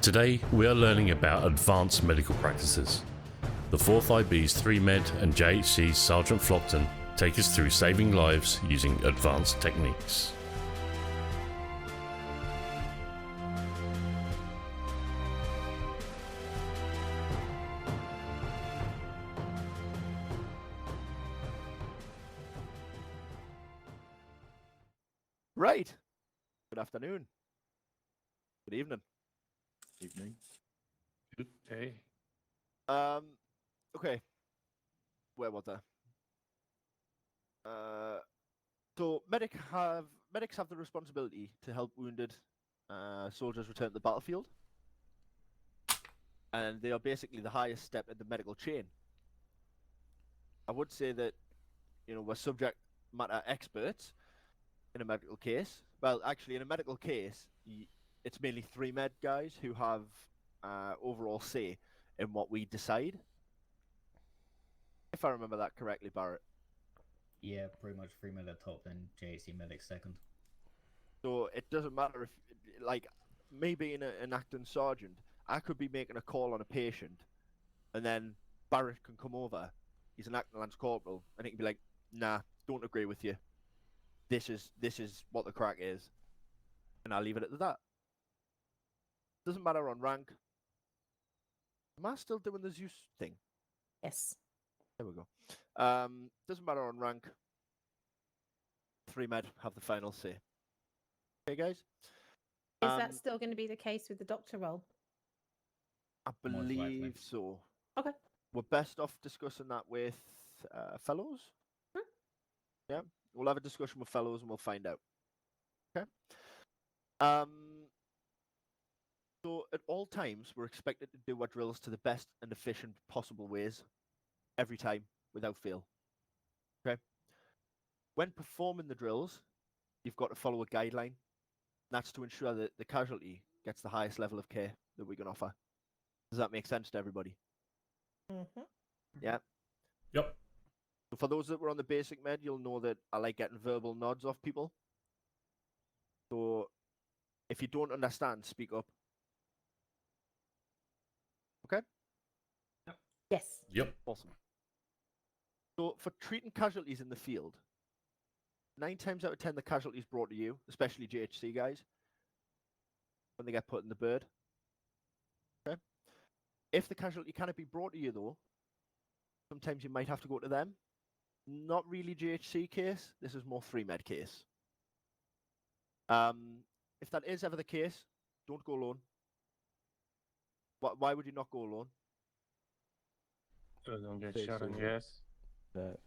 Today, we are learning about advanced medical practices. The 4th IB's 3Med and JHC's Sergeant Flockton take us through saving lives using advanced techniques. Right. Good afternoon. Good evening. Evening. Good day. Okay. Where was I? So medics have the responsibility to help wounded soldiers return to the battlefield, and they are basically the highest step in the medical chain. I would say that we're subject matter experts in a medical case. Well, actually, in a medical case, it's mainly 3Med guys who have overall say in what we decide. If I remember that correctly, Barrett. Yeah, pretty much 3Med at top, then JHC medic second. So it doesn't matter if, like, me being an acting sergeant, I could be making a call on a patient, and then Barrett can come over. He's an acting lance corporal, and he can be like, "Nah, don't agree with you. This is what the crack is," and I'll leave it at that. Doesn't matter on rank. Am I still doing the Zeus thing? Yes. There we go. Doesn't matter on rank. 3Med have the final say. Okay, guys? Is that still going to be the case with the doctor role? I Most likely. believe so. Okay. We're best off discussing that with fellows. Yeah, we'll have a discussion with fellows and we'll find out. Okay. So at all times, we're expected to do our drills to the best and efficient possible ways, every time, without fail. Okay. When performing the drills, you've got to follow a guideline. That's to ensure that the casualty gets the highest level of care that we can offer. Does that make sense to everybody? Mm-hmm. Yeah. Yep. So for those that were on the basic med, you'll know that I like getting verbal nods off people. So if you don't understand, speak up. Okay? Yes. Yep. Awesome. So for treating casualties in the field, 9 times out of 10 the casualties brought to you, especially JHC guys, when they get put in the bird. Okay? If the casualty cannot be brought to you though, sometimes you might have to go to them. Not really JHC case, this is more 3Med case. If that is ever the case, don't go alone. Why would you not go alone? So don't get Okay, shot on so- your ass. That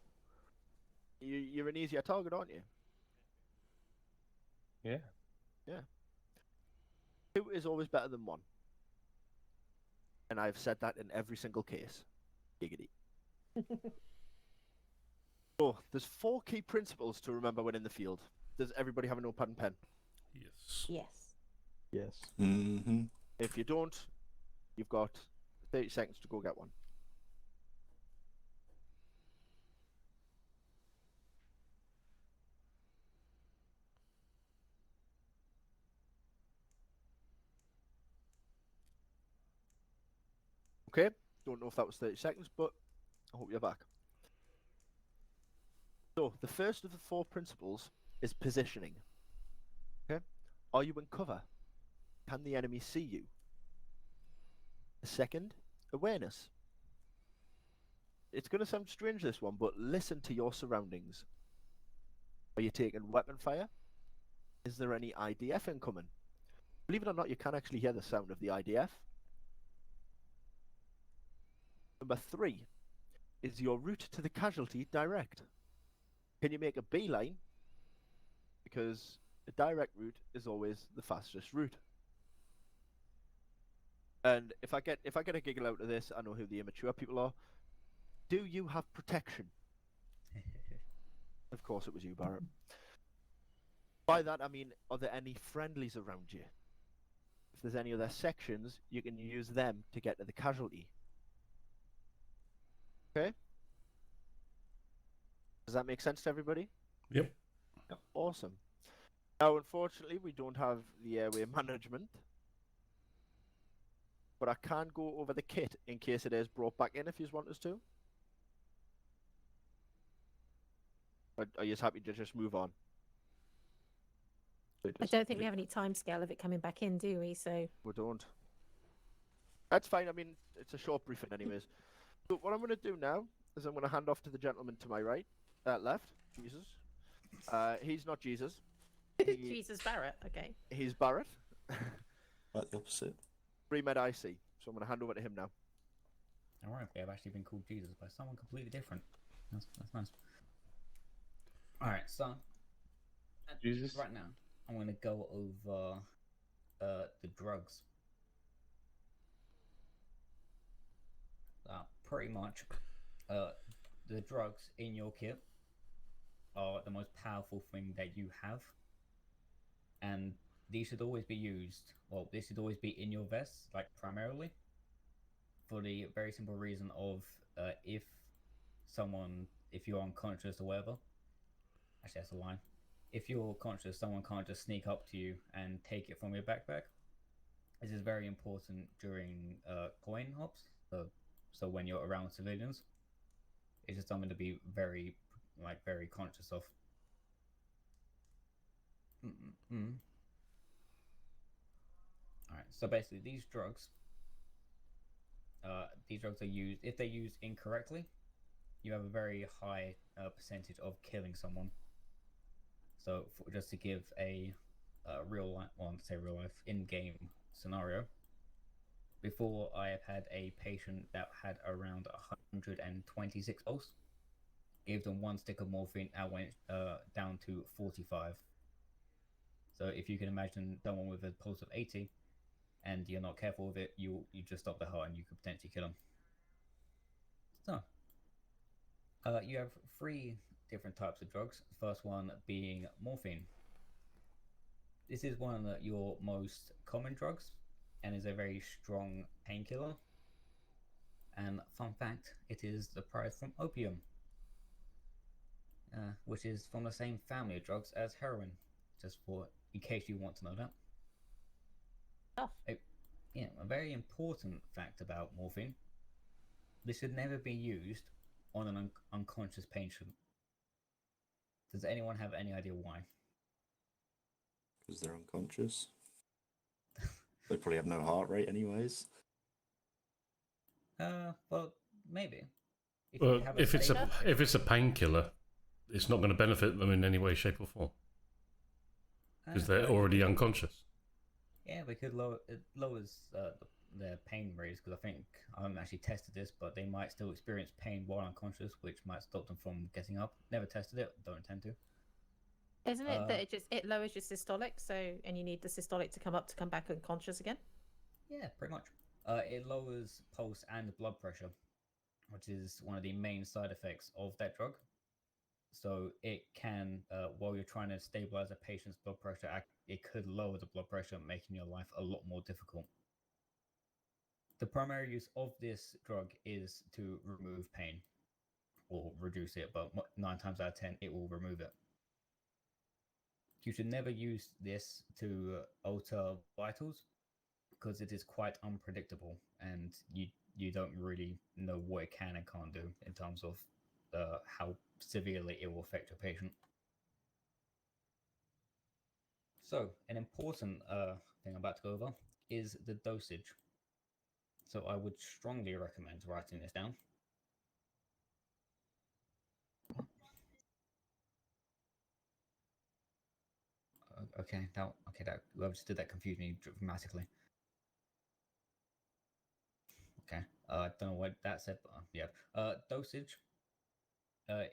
You're an easier target, aren't you? Yeah. 2 is always better than 1. And I've said that in every single case. Giggity. So, there's 4 key principles to remember when in the field. Does everybody have a notepad and pen? Yes. Yes. yes. Mm-hmm. If you don't, you've got 30 seconds to go get one. Okay, don't know if that was 30 seconds, but I hope you're back. So, the first of the 4 principles is positioning. Okay, are you in cover? Can the enemy see you? The second, awareness. It's going to sound strange, this one, but listen to your surroundings. Are you taking weapon fire? Is there any IDF incoming? Believe it or not, you can actually hear the sound of the IDF. Number 3, is your route to the casualty direct? Can you make a beeline? Because a direct route is always the fastest route. And if I get a giggle out of this, I know who the immature people are. Do you have protection? Of course it was you, Barrett. By that I mean, are there any friendlies around you? If there's any other sections, you can use them to get to the casualty. Okay? Does that make sense to everybody? Yep. Awesome. Now, unfortunately, we don't have the airway management. but I can go over the kit in case it is brought back in if you want us to. Are you happy to just move on? I don't think we have any time scale of it coming back in, do we? So We don't. That's fine. I mean, it's a short briefing, anyways. So what I'm going to do now is I'm going to hand off to the gentleman to my right, left. Jesus. He's not Jesus. Jesus Barrett. Okay. He's Barrett. Like the opposite. Pre-med IC. So I'm going to hand over to him now. All right, we have actually been called Jesus by someone completely different. That's nice. All right, so Jesus. right now I'm going to go over the drugs. Pretty much, the drugs in your kit are the most powerful thing that you have, and these should always be used. Well, this should always be in your vest, like primarily, for the very simple reason of if you're unconscious or whatever. Actually, that's a line. If you're conscious, someone can't just sneak up to you and take it from your backpack. This is very important during coin hops. So when you're around civilians, it's just something to be very conscious of. Alright, so basically these drugs are used, if they're used incorrectly, you have a very high percentage of killing someone. So just to give a real life in-game scenario, before I have had a patient that had around 126 pulse. Gave them 1 stick of morphine, I went down to 45. So if you can imagine someone with a pulse of 80, and you're not careful with it, you just stop the heart and you could potentially kill them. So, you have 3 different types of drugs. First one being morphine. This is one of your most common drugs, and is a very strong painkiller. And fun fact, it is derived from opium, which is from the same family of drugs as heroin, just in case you want to know that. Oh. A very important fact about morphine: this should never be used on an unconscious patient. Does anyone have any idea why? Because they're unconscious. They probably have no heart rate anyways. Well, maybe. Well, if it's a painkiller, it's not going to benefit them in any way, shape, or form because they're already unconscious. Yeah, it lowers their pain rates, because I haven't actually tested this, but they might still experience pain while unconscious, which might stop them from getting up. Never tested it, don't intend to. Isn't it that it lowers your systolic, and you need the systolic to come back unconscious again? Yeah, pretty much. It lowers pulse and blood pressure, which is one of the main side effects of that drug. So it can, while you're trying to stabilize a patient's blood pressure, it could lower the blood pressure, making your life a lot more difficult. The primary use of this drug is to remove pain, or reduce it, but 9 times out of 10, it will remove it. You should never use this to alter vitals, because it is quite unpredictable, and you don't really know what it can and can't do in terms of how severely it will affect your patient. So, an important thing I'm about to go over is the dosage. So I would strongly recommend writing this down. Okay, whoever just did that confused me dramatically. Okay, I don't know what that said, but yeah. Dosage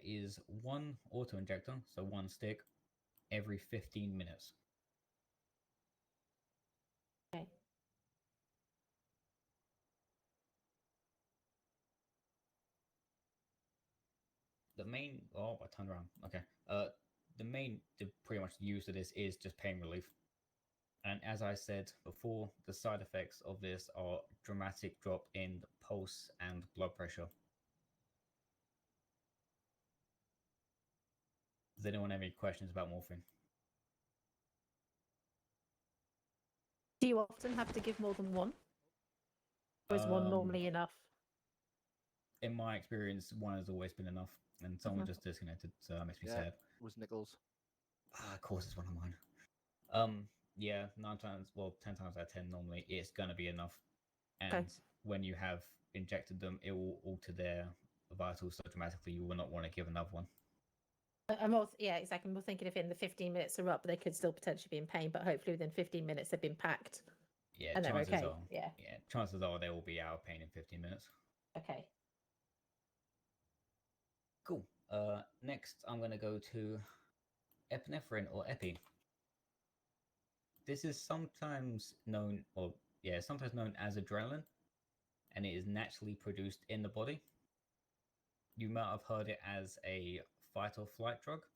is 1 auto-injector, so 1 stick, every 15 minutes. Okay. I turned around. Okay. The pretty much use of this is just pain relief. And as I said before, the side effects of this are dramatic drop in pulse and blood pressure. Does anyone have any questions about morphine? Do you often have to give more than 1? Or is one normally enough? In my experience, one has always been enough, and someone Mhm. just disconnected, so that makes me Yeah. sad. It was Nichols. Of course, it's one of mine. Yeah, 9 times, well, 10 times out of 10, normally it's gonna be enough. And Okay. when you have injected them, it will alter their vitals so dramatically you will not want to give another one. I'm also, yeah, exactly. I'm more thinking if in the 15 minutes are up, they could still potentially be in pain, but hopefully within 15 minutes they've been packed Yeah, and they're chances okay. are. Yeah. Yeah, chances are they will be out of pain in 15 minutes. Okay. Cool. Next I'm gonna go to epinephrine or epi. This is sometimes known, or yeah, sometimes known as adrenaline, and it is naturally produced in the body. You might have heard it as a fight or flight drug,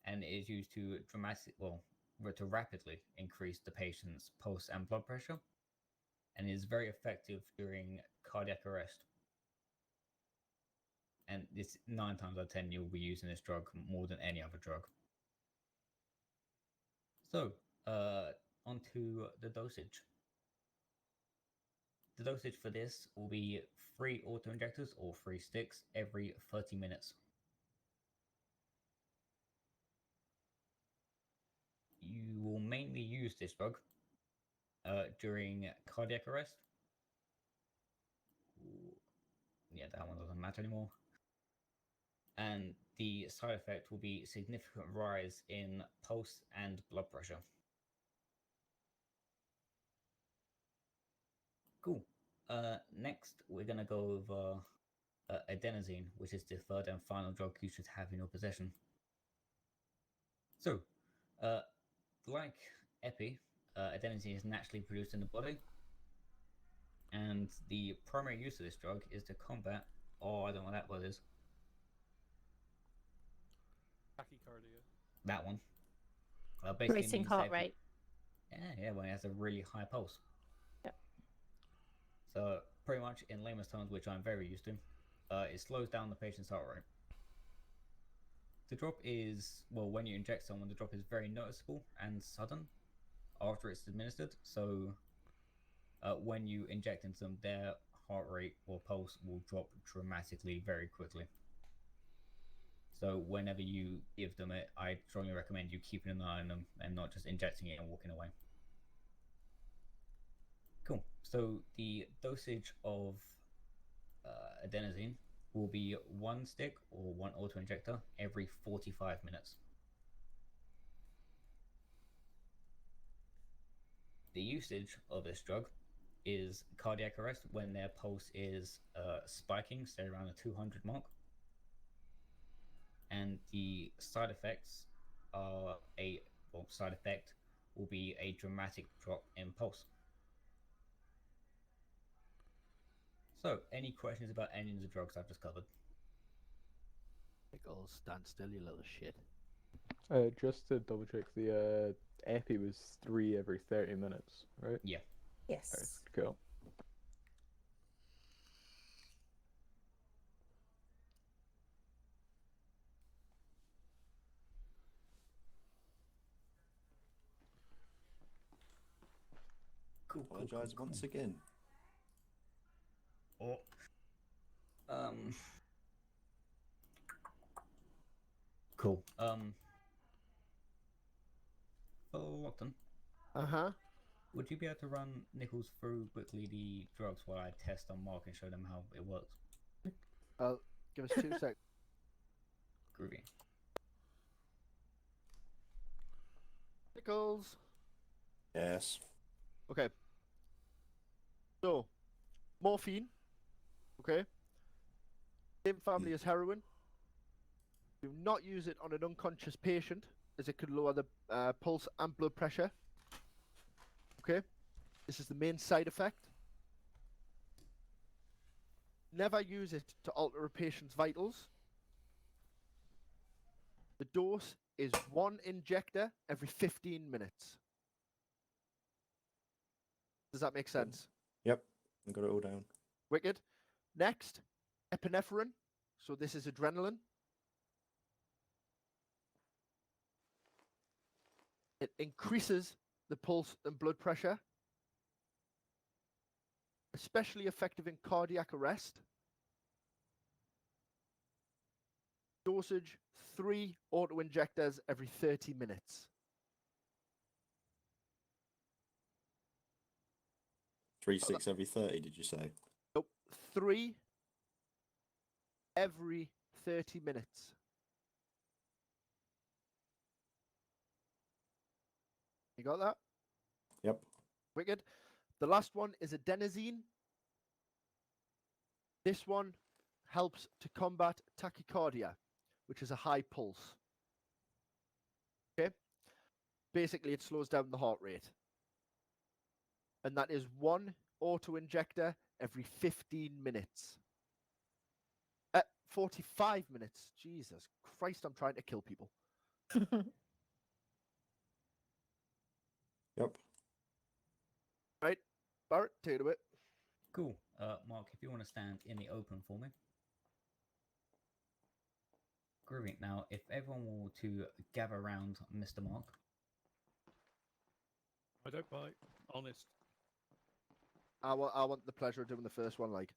and it is used to to rapidly increase the patient's pulse and blood pressure, and is very effective during cardiac arrest. And this 9 times out of 10 you'll be using this drug more than any other drug. So, onto the dosage. The dosage for this will be 3 auto-injectors or 3 sticks every 30 minutes. You will mainly use this drug during cardiac arrest. Yeah, that one doesn't matter anymore. And the side effect will be significant rise in pulse and blood pressure. Cool. Next, we're going to go over adenosine, which is the third and final drug you should have in your possession. So, like epi, adenosine is naturally produced in the body, and the primary use of this drug is to combat. Oh, I don't know what that word is. Tachycardia. That one. Basically Racing means heart that rate. yeah, when it has a really high pulse. Yep. So pretty much in layman's terms, which I'm very used to, it slows down the patient's heart rate. The drop is, well, when you inject someone, the drop is very noticeable and sudden after it's administered. So when you inject into them, their heart rate or pulse will drop dramatically very quickly. So whenever you give them it, I strongly recommend you keeping an eye on them and not just injecting it and walking away. Cool. So the dosage of adenosine will be 1 stick or 1 auto-injector every 45 minutes. The usage of this drug is cardiac arrest when their pulse is spiking, say around the 200 mark. And the side effects are side effect will be a dramatic drop in pulse. So, any questions about any of the drugs I've just covered? Nichols, stand still, you little shit. Just to double check, the epi was 3 every 30 minutes, right? Yeah. Yes. Alright, cool. Cool. Apologise once again. Oh. Cool. Flockton, would you be able to run Nichols through quickly the drugs while I test on Mark and show them how it works? Give us 2 seconds. Groovy. Nichols. Yes. Okay. So, morphine. Okay. Same family as heroin. Do not use it on an unconscious patient, as it could lower the pulse and blood pressure. Okay. This is the main side effect. Never use it to alter a patient's vitals. The dose is 1 injector every 15 minutes. Does that make sense? Yep. I got it all down. Wicked. Next, epinephrine. So this is adrenaline. It increases the pulse and blood pressure. especially effective in cardiac arrest. Dosage 3 auto injectors every 30 minutes. 3 6 every 30, did you say? Nope, 3 every 30 minutes. You got that? Yep. Wicked. The last one is adenosine. This one helps to combat tachycardia, which is a high pulse. Okay? Basically, it slows down the heart rate. And that is 1 auto injector every 15 minutes. 45 minutes. Jesus Christ, I'm trying to kill people. Yep. Right? Barrett, take it away. Cool. Mark, if you want to stand in the open for me. Groovy. Now, if everyone were to gather around Mr. Mark. I don't bite. Honest. I want the pleasure of doing the first one, like.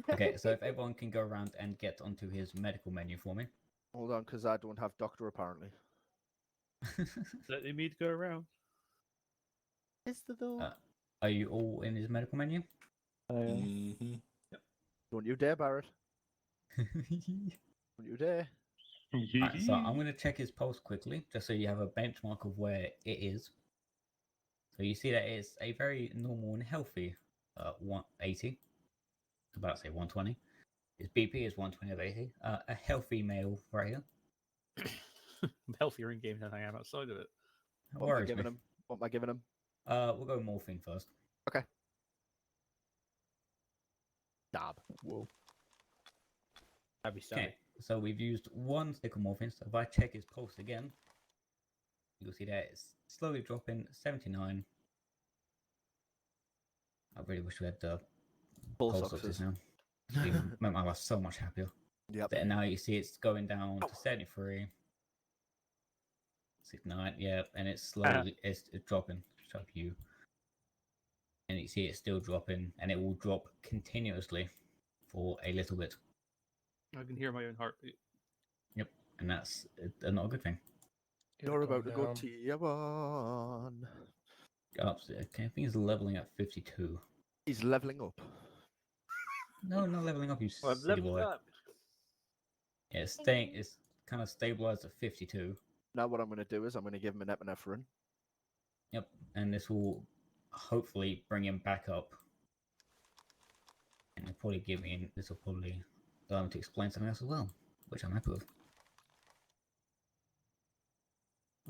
Okay, so if everyone can go around and get onto his medical menu for me. Hold on, because I don't have doctor, apparently. Let me to go around. Is there though? Are you all in his medical menu? I am. Mm-hmm. Don't you dare, Barrett. Don't you dare. Alright, so I'm going to check his pulse quickly, just so you have a benchmark of where it is. So you see that it's a very normal and healthy 180. About to say 120. His BP is 120 of 80. A healthy male right here. I'm healthier in game than I am outside of it. What am I Worries giving me. him? What am I giving him? We'll go morphine first. Dab. Whoa. That'd be Okay, stunning. so we've used 1 stick of morphine. So if I check his pulse again, you'll see that it's slowly dropping 79. I really wish we had the Pulse pulse oxes. oxes now. It would make my life so much happier. Yep. But now you see it's going down to 73. 69, yeah, and it's slowly it's dropping. Shut up, you. And you see it's still dropping, and it will drop continuously for a little bit. I can hear my own heartbeat. Yep, and that's not a good thing. You're about to go down. tier 1. Up, okay, I think it's leveling at 52. He's leveling up. No, not leveling up, you Well, I'm silly leveling boy. up. Yeah, it's kind of stabilized at 52. Now what I'm going to do is I'm going to give him an epinephrine. Yep, and this will hopefully bring him back up. And it'll probably give me, this will probably allow him to explain something else as well, which I'm happy with.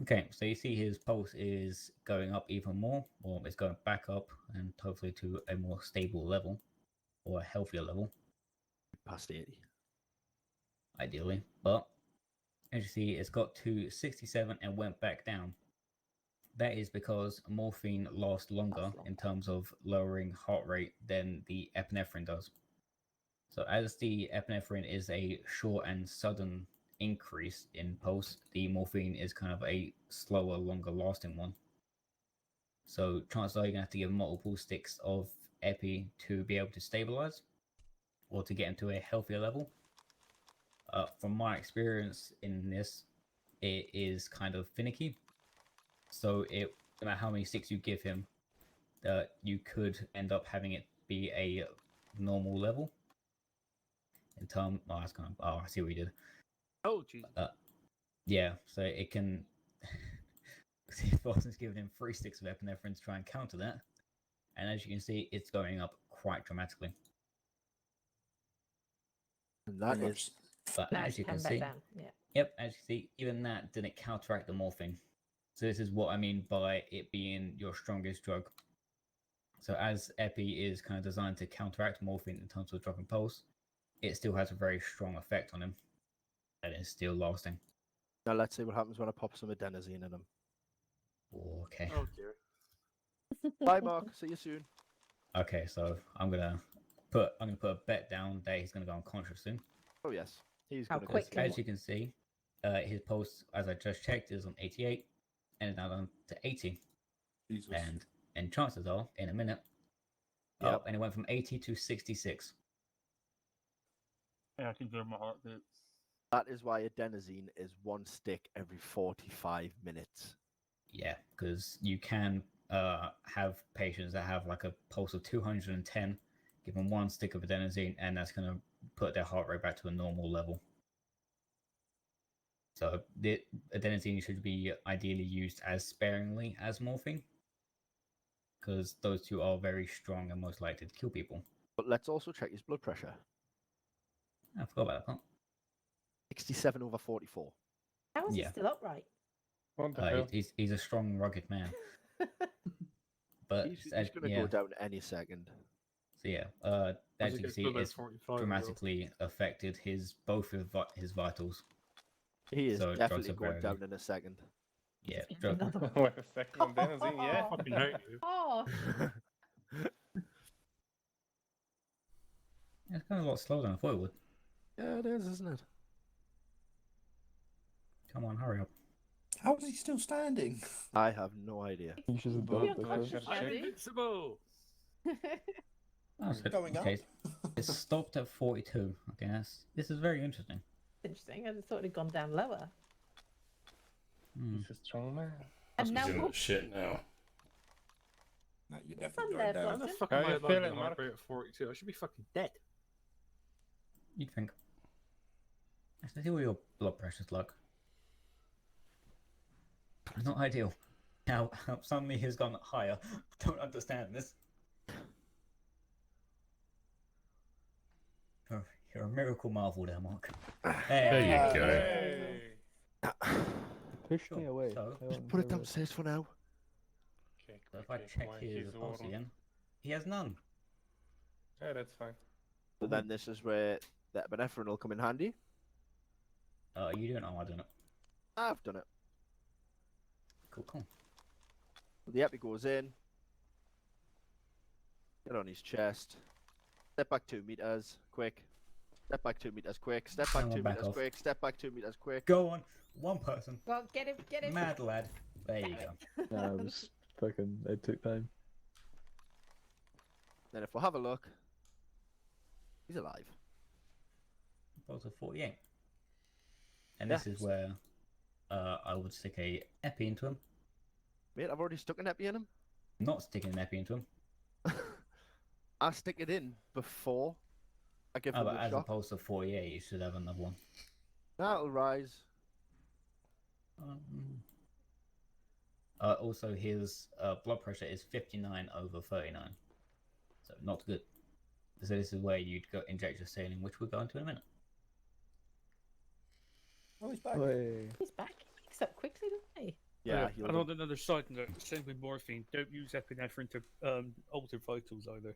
Okay, so you see his pulse is going up even more, or it's going back up, and hopefully to a more stable level, or a healthier level, Past 80. ideally. But as you see, it's got to 67 and went back down. That is because morphine lasts longer in terms of lowering heart rate than the epinephrine does. So as the epinephrine is a short and sudden increase in pulse, the morphine is kind of a slower, longer lasting one. So chances are you're going to have to give multiple sticks of epi to be able to stabilize or to get into a healthier level. From my experience in this, it is kind of finicky. So no matter how many sticks you give him, you could end up having it be a normal level. In terms, I see what you did. Oh, jeez. Yeah, so it can. If Boston's giving him 3 sticks of epinephrine to try and counter that, and as you can see, it's going up quite dramatically. And that Pretty is... But Now as it's you can come back see, down. Yeah. yep, as you see, even that didn't counteract the morphine. So this is what I mean by it being your strongest drug. So as epi is kind of designed to counteract morphine in terms of dropping pulse, it still has a very strong effect on him. And it's still lasting. Now let's see what happens when I pop some adenosine in him. Okay. Oh, dear. Bye, Mark. See you soon. Okay, so I'm gonna put a bet down that he's gonna go unconscious soon. Oh, yes. He's How going to quick? go. As you can see, his pulse, as I just checked, is on 88, and it's now down to 80. Jesus. And chances are, in a minute, Yep. Up, and it went from 80 to 66. Yeah, I can do my heartbeat. That is why adenosine is 1 stick every 45 minutes. Yeah, because you can have patients that have like a pulse of 210, give them 1 stick of adenosine, and that's going to put their heart rate back to a normal level. So the adenosine should be ideally used as sparingly as morphine, because those two are very strong and most likely to kill people. But let's also check his blood pressure. I forgot about that part. 67/44. How is Yeah. he still upright? What the hell? He's a strong, rugged man. But He's going to yeah, go down any second. so yeah, As as it you can gets see, to about it's 45 as well. dramatically affected both of his vitals. He is So drugs definitely are going very- down in a second. Yeah, Another one. Wait a second, adenosine, yeah. Fucking hate you. Oh, it's going a lot slower than I thought it would. Yeah, it is, isn't it? Come on, hurry up. How is he still standing? I have no idea. You should have You're done it unconscious, before. I'm Daddy. invincible. Oh, so, Going up. okay, it's stopped at 42. Okay, this is very interesting. interesting. I just thought it had gone down lower. Hmm. He's a strong man. And now Doing what? shit now. No, you're Fun definitely there, going down. How the Flockton. fuck How am I you above the feeling, heart Mark? rate at 42? I should be fucking dead. You'd think. Let's see what your blood pressure's like. Not ideal. How suddenly he's gone higher. Don't understand this. You're a miracle marvel there, Mark. There you go. Hey. Push me Sure, away. so- I Just don't put it know. downstairs for now. Okay, So if I check his pulse again, he has none. Yeah, that's fine. So then this is where that epinephrine will come in handy. You don't know, I don't know. I've done it. Cool. The epi goes in. Get on his chest. Step back 2 meters, quick. Step back 2 meters, quick. Step back Hang on, 2 back meters, off. quick. Step back 2 meters, quick. Go on, one person. Well, get him. Mad lad. There you go. Nah, it was fucking. It took time. Then if we have a look, he's alive. Pulse of 48. And Yeah. this is where I would stick a epi into him. Mate, I've already stuck an epi in him. Not sticking an epi into him. I stick it in before I give Oh, him but the as a shot. pulse of 48, you should have another one. That'll rise. Also, his blood pressure is 59/39. So, not good. So, this is where you'd go inject your saline, which we'll go into in a minute. Oh, he's back. Way. He's back. He picks up quickly, doesn't he? Yeah, And on another side note, same with morphine. Don't use epinephrine to alter vitals either.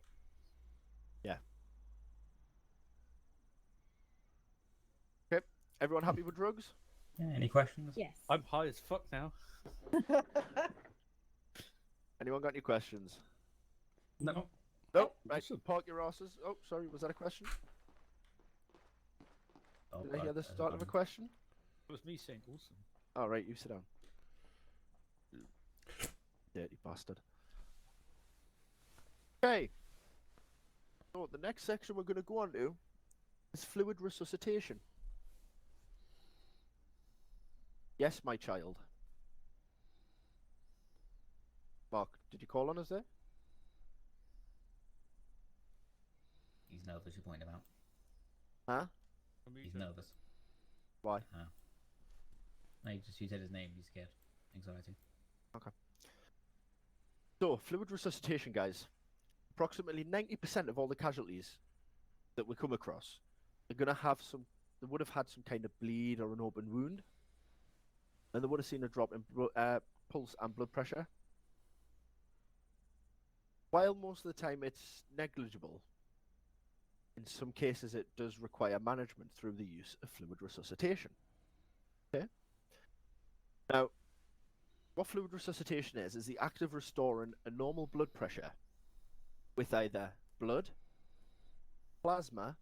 Everyone happy with drugs? Yeah, any questions? Yes. I'm high as fuck now. Anyone got any questions? No. No. Right, awesome. park your asses. Oh, sorry, was that a question? Oh, Did I hear God, the that's start of a fine. question? It was me saying awesome. All right, you sit down. Dirty bastard. Okay. So the next section we're going to go on to is fluid resuscitation. Yes, my child. Mark, did you call on us there? He's nervous, you're pointing him out. Huh? He's nervous. Why? No, you said his name, he's scared. Anxiety. So, fluid resuscitation, guys. Approximately 90% of all the casualties that we come across are going to have some, they would have had some kind of bleed or an open wound. And they would have seen a drop in pulse and blood pressure. While most of the time it's negligible, in some cases it does require management through the use of fluid resuscitation. Okay? Now, what fluid resuscitation is the act of restoring a normal blood pressure with either blood, plasma,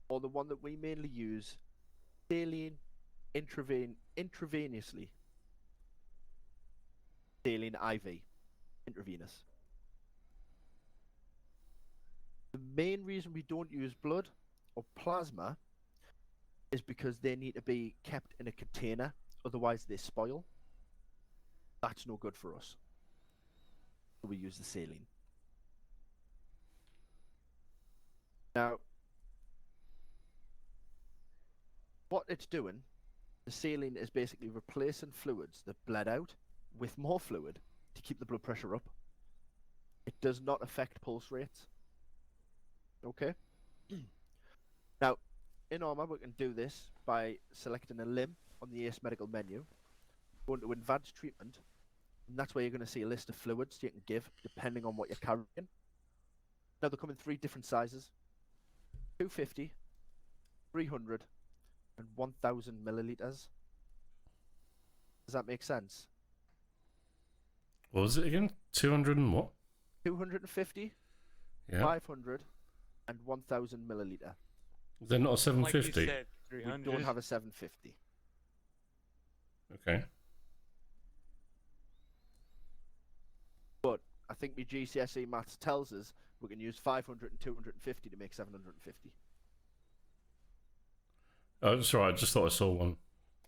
or the one that we mainly use, saline intravenously. Saline IV, intravenous. The main reason we don't use blood or plasma is because they need to be kept in a container, otherwise they spoil. That's no good for us. So we use the saline. Now, what it's doing, the saline is basically replacing fluids that bled out with more fluid to keep the blood pressure up. It does not affect pulse rates. Okay? Now, in Arma, we can do this by selecting a limb on the ACE medical menu, going to advanced treatment, and that's where you're going to see a list of fluids you can give depending on what you're carrying. Now, they come in 3 different sizes: 250, 300, and 1,000 milliliters. Does that make sense? What was it again? 200 and what? 250, Yeah. 500, and 1,000 milliliter. Is there not a Like you 750? said, We 300. don't have a 750. Okay. But I think my GCSE maths tells us we can use 500 and 250 to make 750. Oh, that's right. I just thought I saw one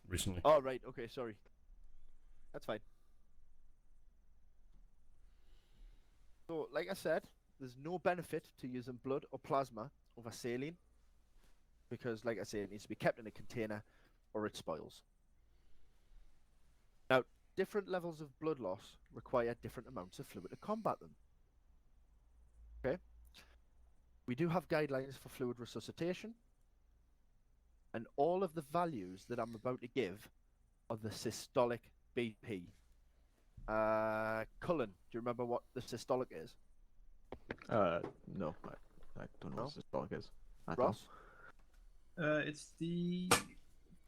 recently. Oh, right. Okay, sorry. That's fine. So, like I said, there's no benefit to using blood or plasma over saline because, like I say, it needs to be kept in a container or it spoils. Now, different levels of blood loss require different amounts of fluid to combat them. Okay? We do have guidelines for fluid resuscitation, and all of the values that I'm about to give are the systolic BP. Cullen, do you remember what the systolic is? No, I don't know what systolic is. at all. Ross? It's the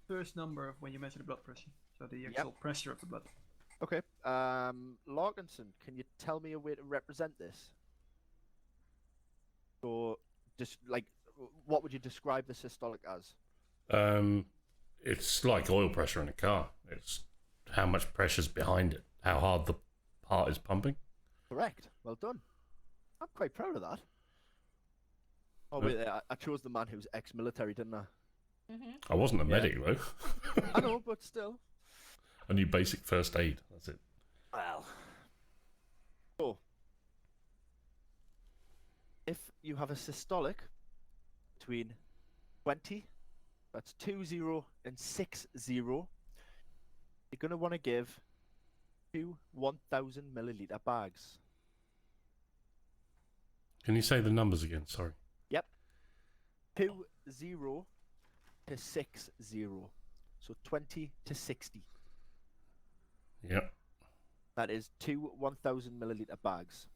first number of when you measure the blood pressure. So the actual pressure of the blood. Okay. Larkinson, can you tell me a way to represent this? So, just like, what would you describe the systolic as? It's like oil pressure in a car. It's how much pressure's behind it, how hard the heart is pumping. Correct. Well done. I'm quite proud of that. Oh, wait, I chose the man who's ex-military, didn't I? I wasn't a medic, though. I know, but still. I knew basic first aid. That's it. Well. So, if you have a systolic between 20, that's 20 and 60, you're going to want to give 2 1,000 milliliter bags. Can you say the numbers again? Sorry. Yep. 20 to 60. So 20 to 60. Yep. That is 2 1,000 milliliter bags.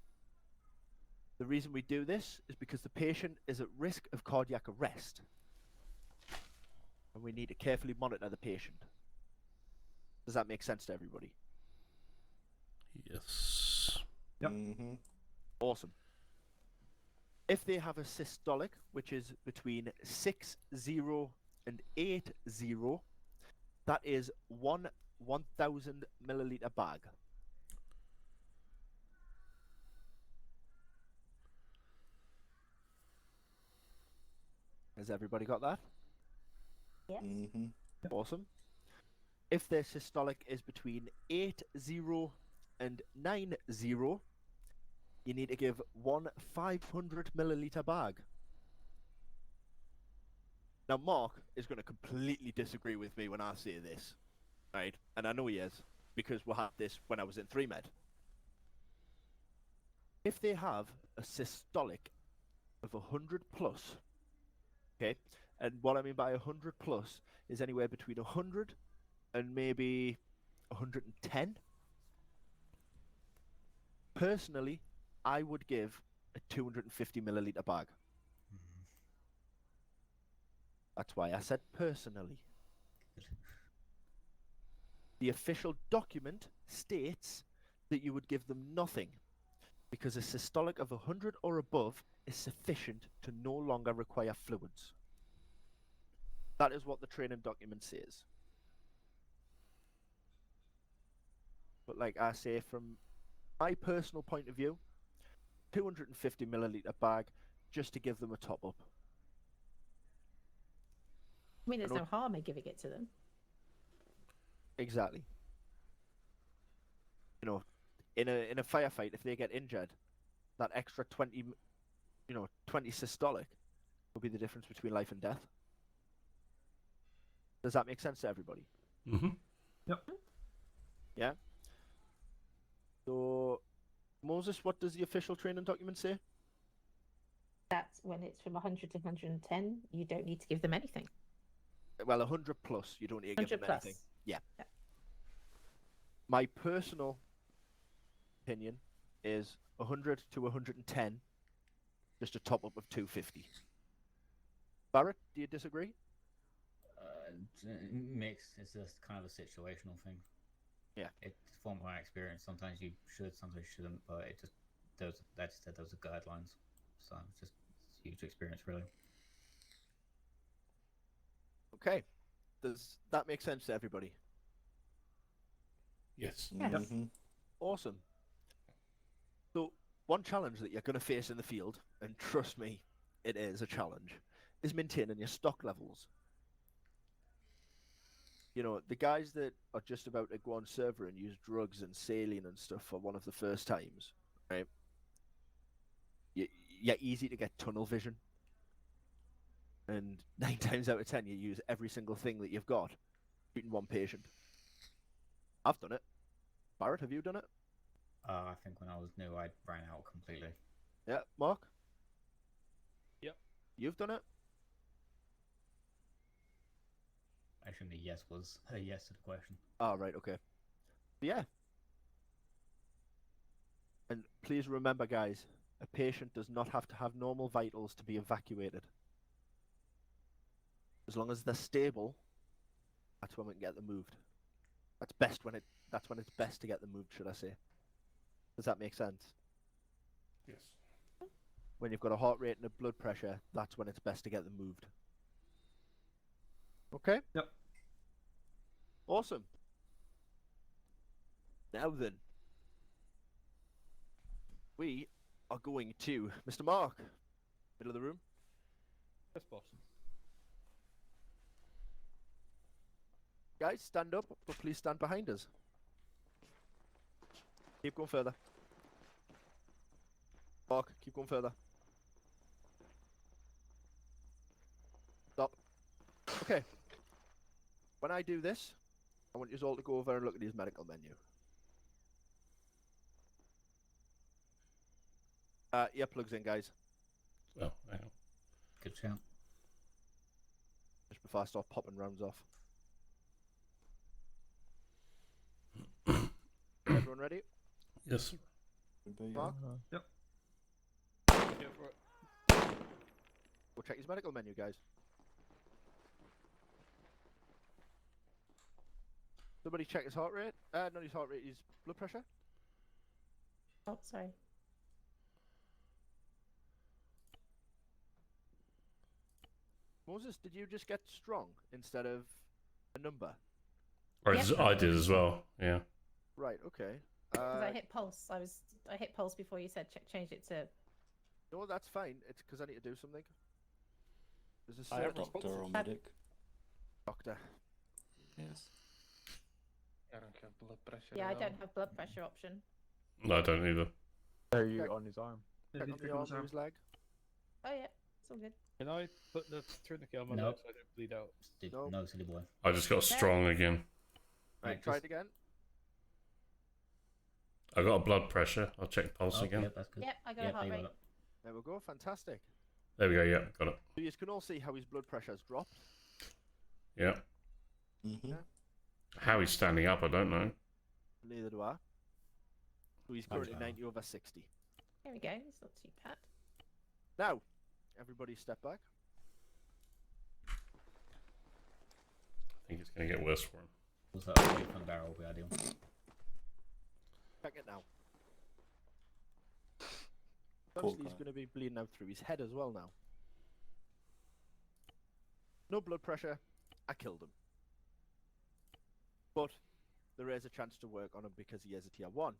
The reason we do this is because the patient is at risk of cardiac arrest. And we need to carefully monitor the patient. Does that make sense to everybody? Yes. Yep. Mm-hmm. Awesome. If they have a systolic, which is between 60 and 80, that is 1,000 milliliter bag. Has everybody got that? Yes. Mm-hmm. Awesome. If their systolic is between 80 and 90, you need to give 1 500 milliliter bag. Now, Mark is going to completely disagree with me when I say this, right? And I know he is, because we had this when I was in 3Med. If they have a systolic of 100 plus, okay, and what I mean by 100 plus is anywhere between 100 and maybe 110. Personally, I would give a 250 milliliter bag. That's why I said personally. The official document states that you would give them nothing because a systolic of 100 or above is sufficient to no longer require fluids. That is what the training document says. But like I say, from my personal point of view, 250 milliliter bag just to give them a top up. I mean, there's know- no harm in giving it to them. Exactly. You know, in a firefight, if they get injured, that extra 20 systolic will be the difference between life and death. Does that make sense to everybody? Mm-hmm. Yeah. So, Moses, what does the official training document say? That's when it's from 100 to 110, you don't need to give them anything. Well, 100 plus, you don't need to give 100 them plus. anything. Yeah. Yeah. My personal opinion is 100 to 110, just a top up of 250. Barrett, do you disagree? Mixed. It's just kind of a situational thing. Yeah. It's from my experience. Sometimes you should, sometimes you shouldn't. But it just those. That just said those are guidelines. So it's just huge experience, really. Okay. Does that make sense to everybody? Yes. Yes. Mhm. Awesome. So, one challenge that you're going to face in the field, and trust me, it is a challenge, is maintaining your stock levels. You know, the guys that are just about to go on server and use drugs and saline and stuff for one of the first times, right? You're easy to get tunnel vision. And 9 times out of 10, you use every single thing that you've got, treating one patient. I've done it. Barrett, have you done it? I think when I was new, I ran out completely. Yeah, Mark? Yep. You've done it? Actually, the yes was a yes to the question. Oh, right, okay. Yeah. And please remember, guys, a patient does not have to have normal vitals to be evacuated. As long as they're stable, that's when we can get them moved. That's when it's best to get them moved, should I say. Does that make sense? Yes. When you've got a heart rate and a blood pressure, that's when it's best to get them moved. Okay? Yep. Awesome. Now then, we are going to Mr. Mark, middle of the room. Yes, boss. Guys, stand up, but please stand behind us. Keep going further. Mark, keep going further. Stop. Okay. When I do this, I want you all to go over and look at his medical menu. Earplugs in, guys. Oh, hang on. Good shout. Just before I start popping rounds off. Everyone ready? Yes, sir. Would be, Mark? Yep. Go for it. Go check his medical menu, guys. Somebody check his heart rate. Not his heart rate, his blood pressure. Oh, sorry. Moses, did you just get strong instead of a number? I did as well. Yeah. Right, okay. Because I hit pulse. I hit pulse before you said change it to. No, that's fine. It's because I need to do something. There's a I have certain doctor or medic. doctor. Yes. I don't have blood pressure. Yeah, I at don't all. have blood pressure option. No, I don't either. Are you Okay. on his arm? Yeah, Check need on to the click on arm his or arm. his leg. Oh yeah, it's all good. Can I put the tourniquet on my Nope. leg so I don't bleed out? No. No, silly boy. I just got strong again. Right, Right, try just- it again. I got a blood pressure. I'll check pulse Oh, again. yep, that's good. Yep, I got Yep, a heart there you rate. go. There we go. Fantastic. There we go. Yeah, got it. So you can all see how his blood pressure has dropped. Yeah. Mm-hmm. Yeah. How he's standing up, I don't know. Neither do I. So he's Oh, currently wow. 90 over 60. There we go. It's not too bad. Now, everybody step back. I think it's going to get worse for him. Was that away from the barrel would be ideal. Check it now. Poor Obviously, he's guy. going to be bleeding out through his head as well now. No blood pressure. I killed him. But there is a chance to work on him because he is a tier 1.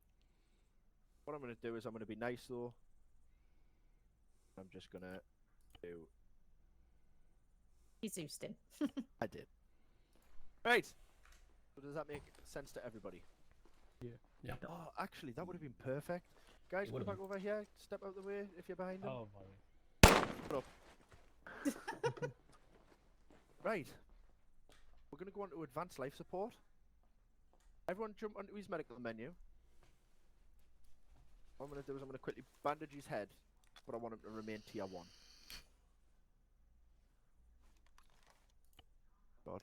What I'm going to do is I'm going to be nice though. I'm just gonna do. He Zeused him. I did. Right. So does that make sense to everybody? Yeah. Yeah. Oh, actually, that would have been perfect. Guys, It come would've back over here. Step out of the way if you're behind them. Oh my. Put up. Right. We're going to go on to advanced life support. Everyone jump onto his medical menu. What I'm going to do is I'm going to quickly bandage his head, but I want him to remain tier 1. God.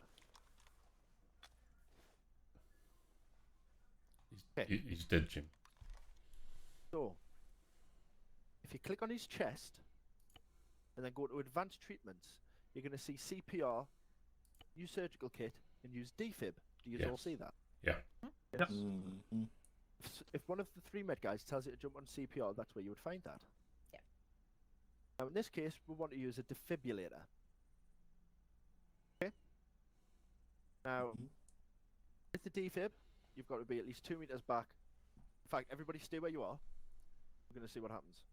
He's dead, Jim. So, if you click on his chest, and then go to advanced treatments, you're going to see CPR, use surgical kit, and use defib. Do you all Yes. see that? Yeah. Yes. Mhm. If one of the 3 med guys tells you to jump on CPR, that's where you would find that. Yeah. Now, in this case, we want to use a defibrillator. Okay? Now, Mhm. with the defib, you've got to be at least 2 meters back. In fact, everybody stay where you are. We're going to see what happens.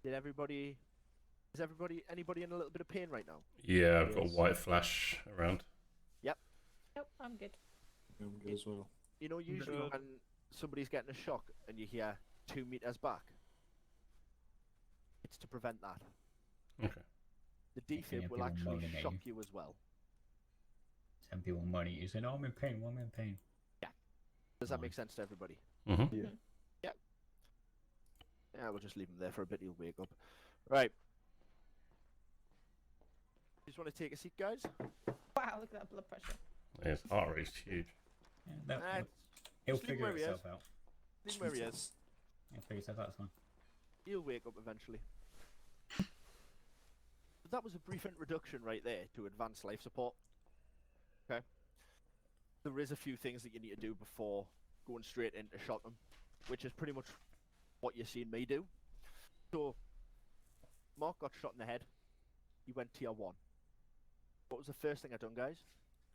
Is anybody in a little bit of pain right now? Yeah, I've got a Yes. white flash around. Nope, I'm good. I'm good as well. You know, usually Good. when somebody's getting a shock and you hear 2 meters back, it's to prevent that. Okay. The Can you defib have will people actually moaning at shock you? you as well. 10 people moaning at you saying, "Oh, I'm in pain. Well, I'm in pain." Does that make Nice. sense to everybody? Mm-hmm. Yeah. Yeah, we'll just leave him there for a bit. He'll wake up. Right. Just want to take a seat, guys. Wow, look at that blood pressure. His heart rate's huge. Yeah, that, Nah, he'll just leave him figure where he is. itself out. Leave him where he is. Jesus. He'll figure itself out. It's fine. He'll wake up eventually. But that was a brief introduction right there to advanced life support. Okay. There is a few things that you need to do before going straight into shotgun, which is pretty much what you're seeing me do. So, Mark got shot in the head. He went tier 1. What was the first thing I done, guys?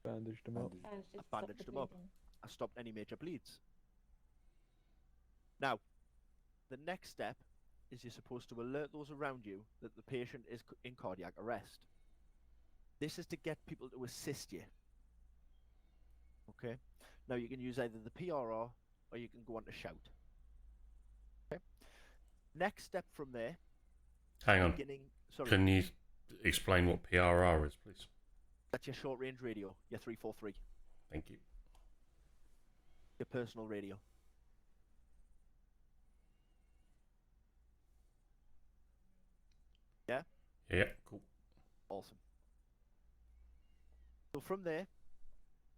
Bandaged him up. Bandaged. And just bandaged stop the him up. bleeding. I stopped any major bleeds. Now, the next step is you're supposed to alert those around you that the patient is in cardiac arrest. This is to get people to assist you. Okay? Now you can use either the PRR or you can go on to shout. Okay? Next step from there, Hang on. beginning, sorry, Can you explain what PRR is, please? that's your short range radio, your 343, Thank you. your personal radio. Yeah, cool. Awesome. So from there,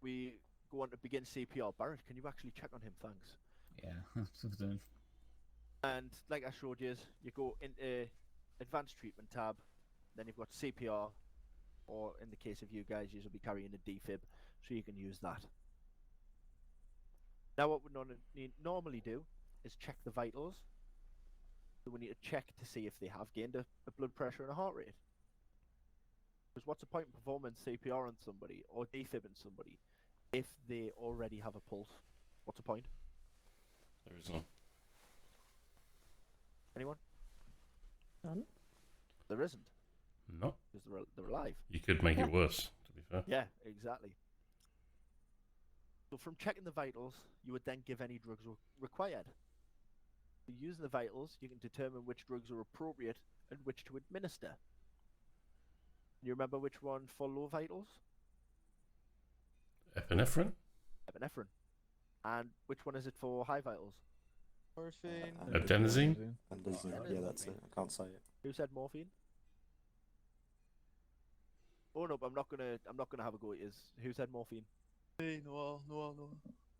we go on to begin CPR. Barrett, can you actually check on him? Thanks. Yeah, that's what I'm doing. And like I showed you, you go into advanced treatment tab, then you've got CPR, or in the case of you guys, you'll be carrying a defib, so you can use that. Now what we normally do is check the vitals. So we need to check to see if they have gained a blood pressure and a heart rate. Because what's the point in performing CPR on somebody or defibbing somebody if they already have a pulse? What's the point? There is none. Anyone? None. There isn't, No. because they're alive. You could make it worse, to be fair. Yeah, exactly. So from checking the vitals, you would then give any drugs required. So using the vitals, you can determine which drugs are appropriate and which to administer. You remember which one for low vitals? Epinephrine? Epinephrine. And which one is it for high vitals? Morphine. Adenosine? Adenosine. Yeah, that's it. I can't say it. Who said morphine? Oh no, but I'm not gonna have a go at yours. Who said morphine? No.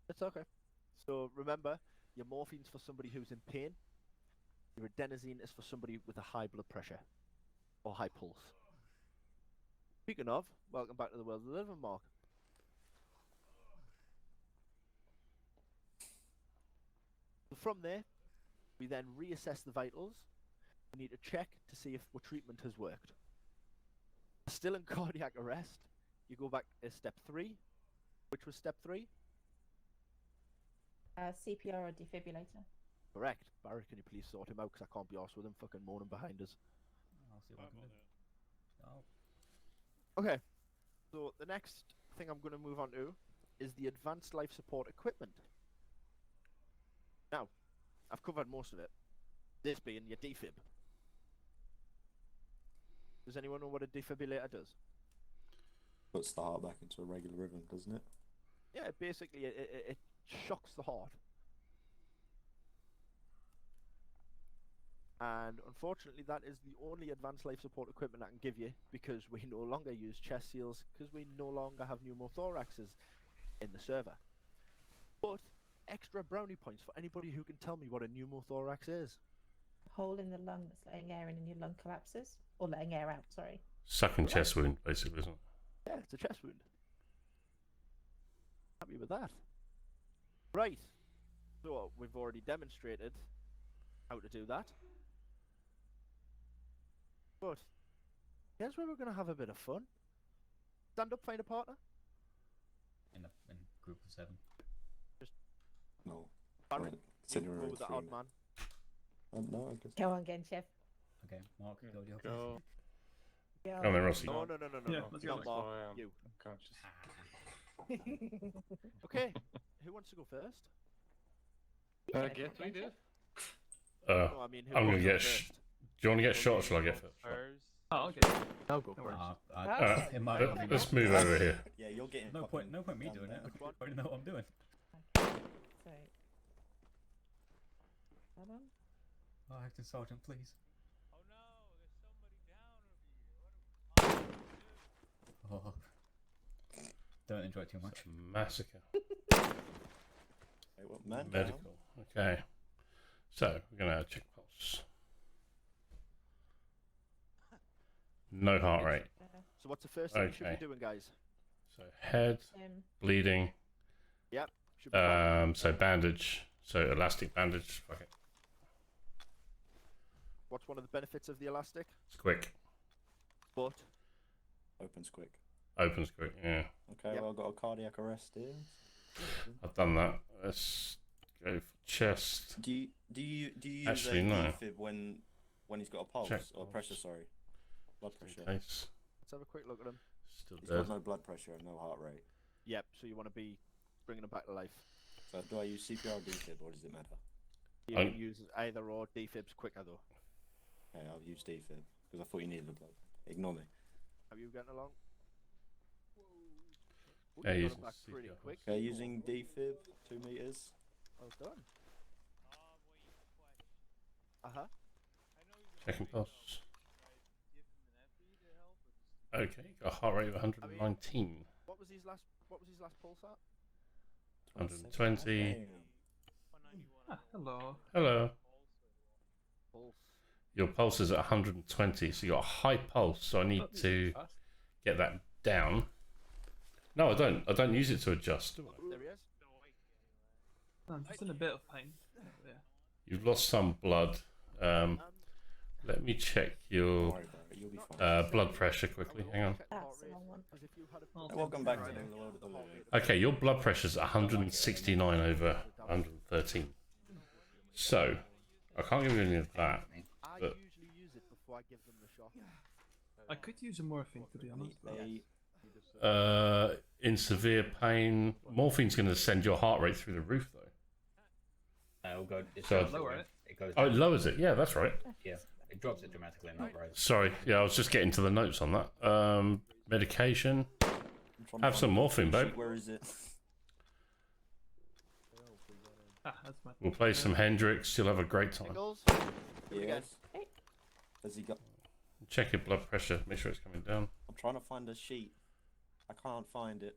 It's okay. So remember, your morphine's for somebody who's in pain. Your adenosine is for somebody with a high blood pressure or high pulse. Speaking of, welcome back to the world of the living, Mark. So from there, we then reassess the vitals. We need to check to see if what treatment has worked. Still in cardiac arrest, you go back to step 3. Which was step 3? CPR or defibrillator. Correct. Barrett, can you please sort him out? Because I can't be arsed with him fucking moaning behind us. I'll see what I can do. Oh, Okay. So the next thing I'm going to move on to is the advanced life support equipment. Now, I've covered most of it. This being your defib. Does anyone know what a defibrillator does? Puts the heart back into a regular rhythm, doesn't it? Yeah, basically it shocks the heart. And unfortunately, that is the only advanced life support equipment I can give you, because we no longer use chest seals, because we no longer have pneumothoraxes in the server. But extra brownie points for anybody who can tell me what a pneumothorax is. Hole in the lung that's letting air in and your lung collapses, or letting air out. Sorry. Sucking chest wound, basically, isn't it? Yeah, it's a chest wound. Happy with that. Right. So we've already demonstrated how to do that. But here's where we're going to have a bit of fun. Stand up, find a partner. in a group of 7. No. Barry, Right, you considering go we're with the three odd men. man. No, I guess. Go on again, Chef. Okay, Mark, go with your Go. Go. Come on, Rossi. No. Yeah, let's go. Not Mark, you. Okay, who wants to go first? You can Guess go we again, do. Chef. No, I mean, who I'm gonna wants to go get. first? Do you want to get shot, or shall I get first? First. Oh, okay. I'll go No first. worries. Okay. it might not be Let's me. move over here. Yeah, you're getting. No point me down doing there. it. I don't know what I'm doing. So, hold on. Oh, acting sergeant, please. Oh no, there's somebody down over here. What Oh. Don't enjoy it too much. Massacre. Hey, what, man? Medical. Okay. So we're gonna check pulse. No heart rate. So what's the first thing we should Okay. be doing, guys? So head bleeding. Should be fine. So bandage. So elastic bandage. Fuck it. What's one of the benefits of the elastic? It's quick. But Opens quick. Opens quick. Yeah. Okay, Yep. well, I've got a cardiac arrest here. I've done that. Let's go for chest. Do you use Actually, a no. defib when he's got a pulse Check or pulse. pressure? Sorry, blood pressure. Case. let's have a quick look at him. Still He's dead. got no blood pressure and no heart rate. Yep, so you want to be bringing him back to life. So do I use CPR or defib, or does it matter? You I'm- can use either or. Defib's quicker though. Okay, I'll use defib because I thought you needed the blood. Ignore me. How are you getting along? Ooh, Yeah, you got using him back pretty CPR. quick. Okay, using defib, 2 meters. Well done. Uh-huh. Checking pulse. Okay, got a heart rate of 119. What was his last pulse at? 120. Damn. Ah, hello. Hello. Pulse. Your pulse is at 120, so you got a high pulse. So I need to get that down. No, I don't. I don't use it to adjust. Do I? There he is. I'm just in a bit of pain. Yeah. You've lost some blood. Let me check Don't your worry about it, you'll be fine. blood pressure quickly. Hang on. That's the wrong one. Welcome back to the world of the living. Okay, your blood pressure's 169 over 113. So I can't give you any of that. I But- usually use it before I give them the shot. I could use a morphine, to be honest. but- In severe pain, morphine's going to send your heart rate through the roof, though. It'll go. It So- drops Lower it. it. It goes. Oh, it lowers it. Yeah, that's right. Yeah, it drops it dramatically, not rise. Sorry. Yeah, I was just getting to the notes on that. Medication. I'm trying to Have find some the morphine, sheet. babe. Where is it? Ah, that's my. We'll play some Hendrix. You'll have a great time. Singles. Yes. Has he got? Check your blood pressure. Make sure it's coming down. I'm trying to find a sheet. I can't find it.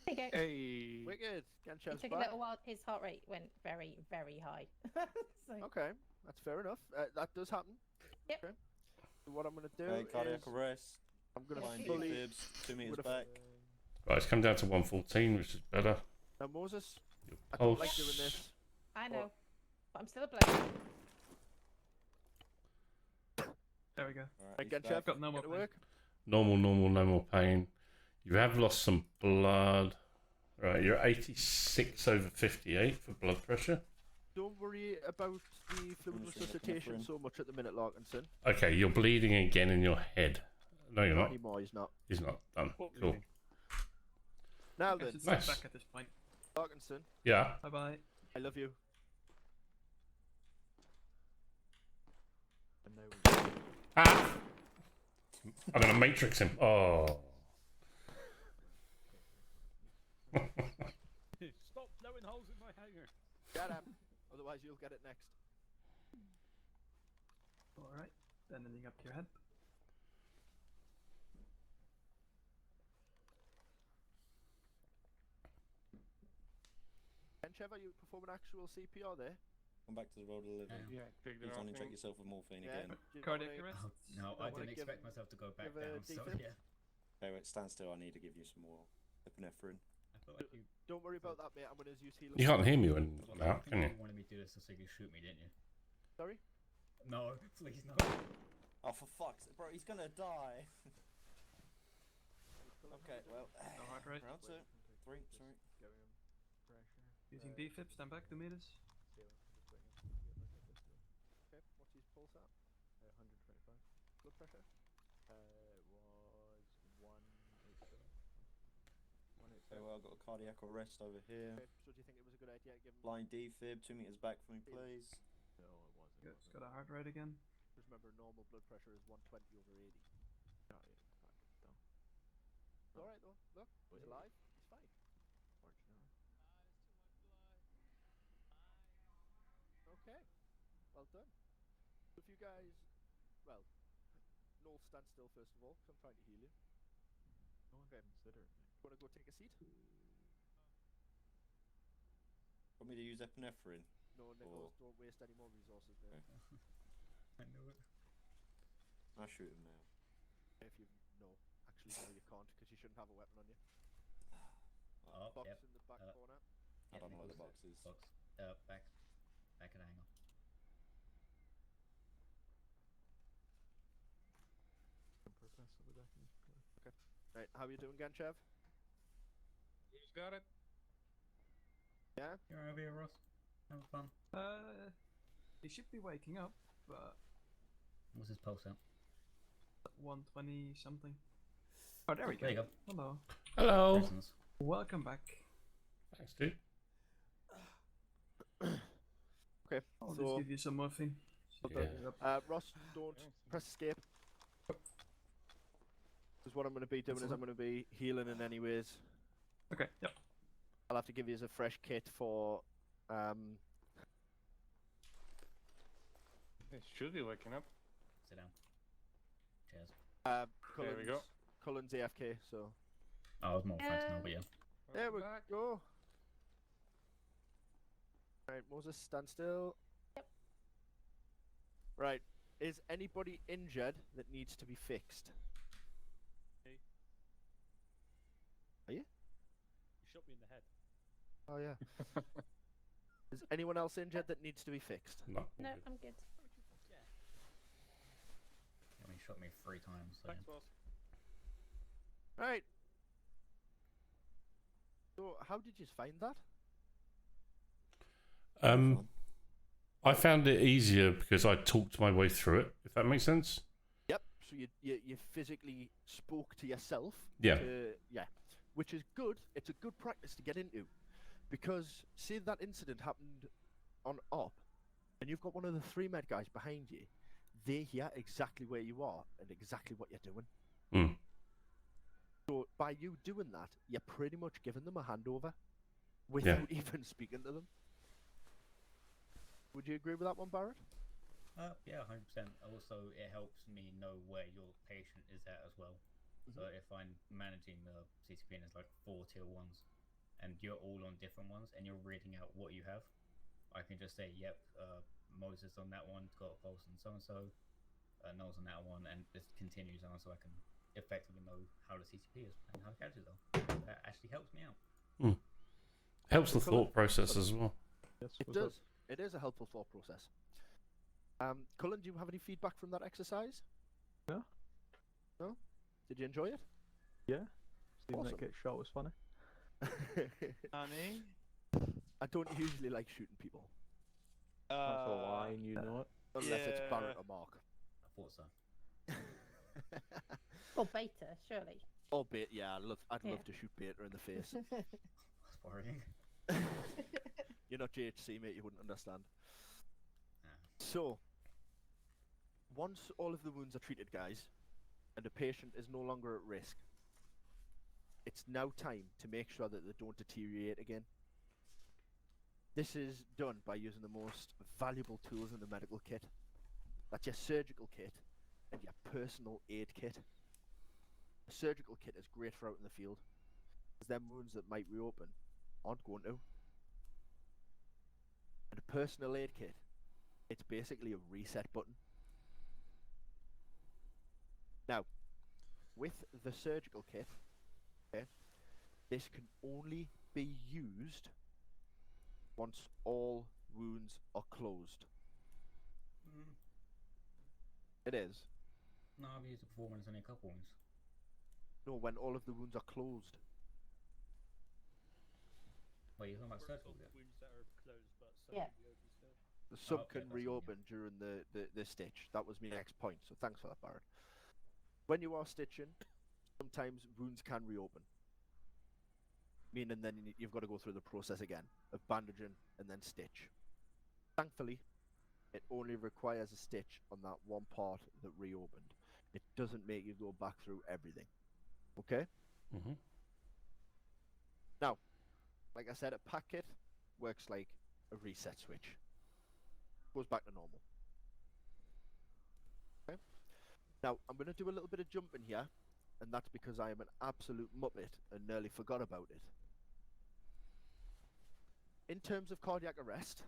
There you go. Hey. Wicked. Can It chance took a back. little while. His heart rate went very, very high. So, Okay, that's fair enough. That does happen. Yep. Okay. So what I'm gonna do Okay, cardiac is arrest. I'm gonna Flying fully. defibs, 2 meters with a- back. Right, it's come down to 114, which is better. Now Moses, Your I don't like pulse. doing this. I know, but I'm still a bloke. There we go. Alright, Right, he's get back. chef. Got no more Get to pain. work. Normal, no more pain. You have lost some blood. Right, you're 86/58 for blood pressure. Don't worry about the fluid I'm just gonna resuscitation epinephrine. so much at the minute, Larkinson. Okay, you're bleeding again in your head. No, you're Not not. anymore, he's not. He's not. Done. What Cool. reading? Now I then, should step Nice. back at this point. Larkinson, Yeah. Bye bye. I love you. And now we Ah! I'm gonna matrix him. Oh. Stop blowing holes in my hanger. Get him, otherwise you'll get it next. Alright, bandaging up your head. And Trevor, you perform an actual CPR there? Come back to the road a little. Yeah. Please only check yourself with morphine Yeah. again. Do you Cardiac wanna- arrest? Oh, no, You I don't wanna didn't give- expect myself to go back give a down. So defib? yeah, Okay, wait, stand still. I need to give you some more epinephrine. I felt like you. Don't worry about that, mate. I'm going to use healing. You can't hear me when I I'm out, think can you you? wanted me to do this so you could shoot me, didn't you? Sorry? No, please no. Oh, for fuck's sake, bro, he's gonna die. Okay, well, No heart rate. round 2, 3, sorry. Using defib, stand back 2 meters. Okay, what's his pulse at? 125. Blood pressure? It was 187. Okay, well, I've got a cardiac arrest over here. Okay, so do you think it was a good idea to give him... Blind defib, 2 meters back for me, please. No, it wasn't. Good, it's got a heart rate again. Just remember, normal blood pressure is 120/80. No, yeah, fuck, It's alright though. Look, he's alive. He's fine. unfortunately. Okay. Well done. If you guys... Well, Noel, stand still first of all, because I'm trying to heal you. No one considered me. Want to go take a seat? Want me to use epinephrine? No, Nicholas, don't waste any more resources there. I knew it. I'll shoot him now. If you... No. Actually, no, you can't, because you shouldn't have a weapon on you. Oh, Box yep. in the back corner. I don't know where the box box is. Box. Back. Back of the hanger. Professor with that. Right, how you doing again, Chev? Who's got it? Yeah? You're over here, Ross. Having fun. He should be waking up, but What's his pulse at? 120 something. Oh, there we There you go. Hello. Hello. Presents. Welcome back. Thanks, dude. Okay, I'll just so... give you some morphine. Yeah. Ross, don't press escape. Because what I'm going to be doing is I'm going to be healing in any ways. Okay, yep. I'll have to give you a fresh kit for... It should be waking up. Sit down. Cheers. Cullen's, we go. Cullen's AFK, so... Oh, I was more fun to know, but yeah. There we Back. go. Right, Moses, stand still. Yep. Right, is anybody injured that needs to be fixed? Are you? You shot me in the head. Oh yeah. Is anyone else injured that needs to be fixed? No. No, I'm good. I mean, he shot me 3 times. So Thanks, boss. Right. So, how did you find that? I found it easier because I talked my way through it, if that makes sense. Yep. So you physically spoke to yourself. Yeah. Yeah. Which is good. It's a good practice to get into, because say that incident happened on op, and you've got one of the 3 med guys behind you. They hear exactly where you are and exactly what you're doing. Mm. So by you doing that, you're pretty much giving them a handover without even speaking to them. Would you agree with that one, Barrett? Yeah, 100%. Also, it helps me know where your patient is at as well. So if I'm managing the CCP and there's like 4 tier 1s, and you're all on different ones, and you're reading out what you have, I can just say, yep, Moses on that one, got a pulse and so-and-so, Noel's on that one, and this continues on, so I can effectively know how the CCP is and how the characters are. That actually helps me out. Helps the thought process as well. Yes, It what's up? does. It is a helpful thought process. Cullen, do you have any feedback from that exercise? No. No? Did you enjoy it? Yeah. Seeing Awesome. that get shot was funny. Honey? I don't usually like shooting people. That's a line, you know it. Unless it's yeah. Barrett or Mark. I thought so. Or beta, surely. Or Beta, yeah, I'd Yeah. love to shoot Beta in the face. That's worrying. You're not JHC, mate, you wouldn't understand. Yeah. So, once all of the wounds are treated, guys, and the patient is no longer at risk, it's now time to make sure that they don't deteriorate again. This is done by using the most valuable tools in the medical kit. That's your surgical kit and your personal aid kit. A surgical kit is great for out in the field, because them wounds that might reopen aren't going to. And a personal aid kit, it's basically a reset button. Now, with the surgical kit, okay, this can only be used once all wounds are closed. Mm. It is. No, I've used it before when it's only a couple ones. No, when all of the wounds are closed. Wait, you're talking about surgical? Wounds that are closed, but some Yeah. can be open still. Some okay, can that's what I mean, reopen during the stitch. That was my next point, so thanks for that, Barrett. When you are stitching, sometimes wounds can reopen. Meaning then you've got to go through the process again of bandaging and then stitch. Thankfully, it only requires a stitch on that one part that reopened. It doesn't make you go back through everything. Okay? Mm-hmm. Now, like I said, a pack kit works like a reset switch. Goes back to normal. Okay? Now, I'm going to do a little bit of jumping here, and that's because I am an absolute muppet and nearly forgot about it. In terms of cardiac arrest,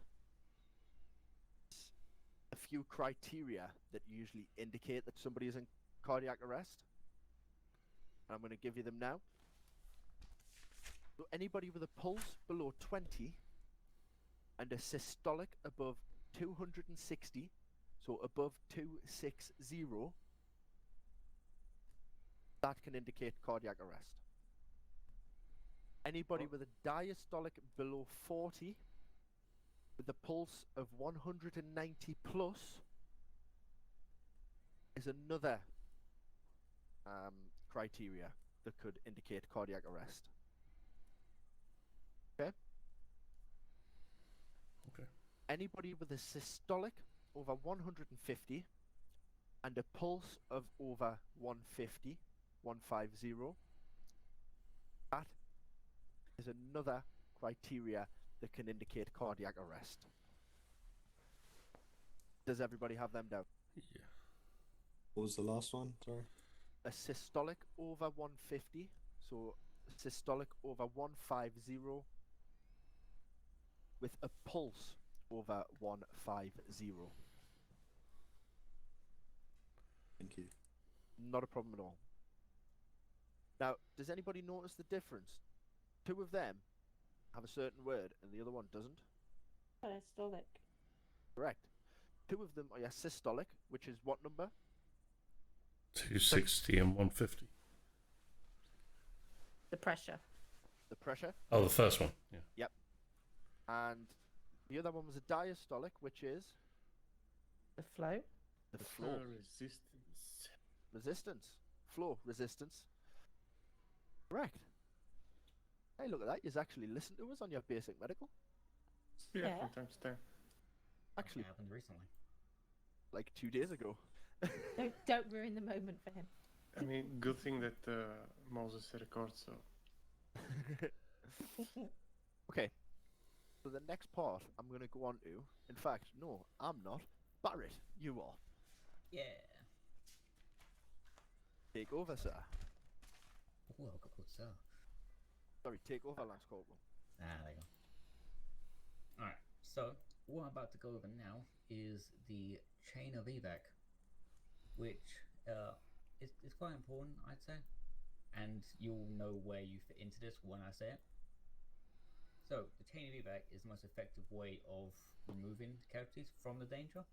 a few criteria that usually indicate that somebody is in cardiac arrest. And I'm going to give you them now. So anybody with a pulse below 20 and a systolic above 260, so above 260, that can indicate cardiac arrest. Anybody with a diastolic below 40 with a pulse of 190 plus is another criteria that could indicate cardiac arrest. Okay? Okay. Anybody with a systolic over 150 and a pulse of over 150, 150, that is another criteria that can indicate cardiac arrest. Does everybody have them down? Yeah. What was the last one? Sorry. A systolic over 150, so systolic over 150 with a pulse over 150. Thank you. Not a problem at all. Now, does anybody notice the difference? Two of them have a certain word and the other one doesn't. Diastolic. Correct. Two of them are your systolic, which is what number? 260 and 150. The pressure. The pressure. Oh, the first one. Yeah. Yep. And the other one was a diastolic, which is The flow. the flow. Resistance. Resistance. Flow resistance. Correct. Hey, look at that. You've actually listened to us on your basic medical. Yeah. From time to time. Actually, That happened recently. like 2 days ago. Don't ruin the moment for him. I mean, good thing that Moses records, so. Okay. So the next part I'm going to go on to. In fact, no, I'm not. Barrett, you are. Yeah. Take over, sir. Oh, I've got good sir. Sorry, take over, Lance Corporal. Ah, there you go. Alright, so what I'm about to go over now is the chain of evac, which is quite important, I'd say, and you'll know where you fit into this when I say it. So, the chain of evac is the most effective way of removing casualties from the danger,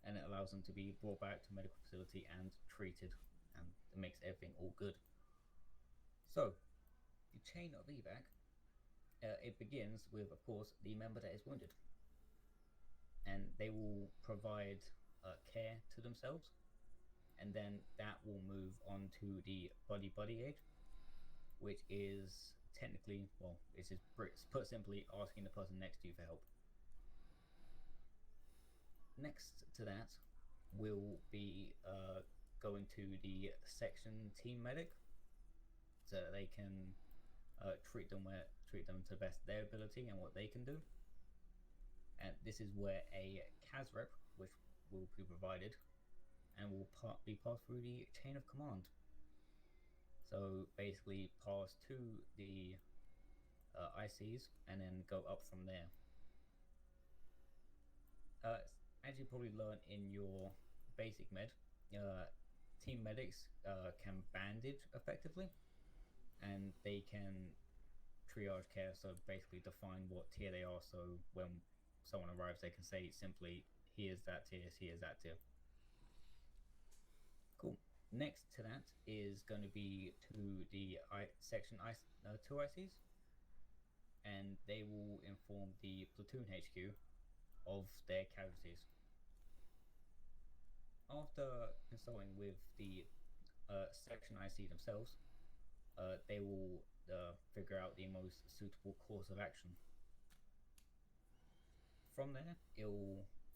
and it allows them to be brought back to a medical facility and treated, and it makes everything all good. So, the chain of evac it begins with, of course, the member that is wounded, and they will provide care to themselves, and then that will move on to the buddy aid, which is technically, well, it's just put simply asking the person next to you for help. Next to that will be going to the section team medic, so that they can treat them to the best of their ability and what they can do. And this is where a CAS rep, which will be provided, and will be passed through the chain of command. So basically, pass to the ICs and then go up from there. As you probably learned in your basic med, team medics can bandage effectively, and they can triage care, so basically define what tier they are, so when someone arrives they can say simply, here's that tier, here's that tier. Cool. Next to that is going to be to the section 2 ICs, and they will inform the platoon HQ of their casualties. After consulting with the section IC themselves, they will figure out the most suitable course of action. From there,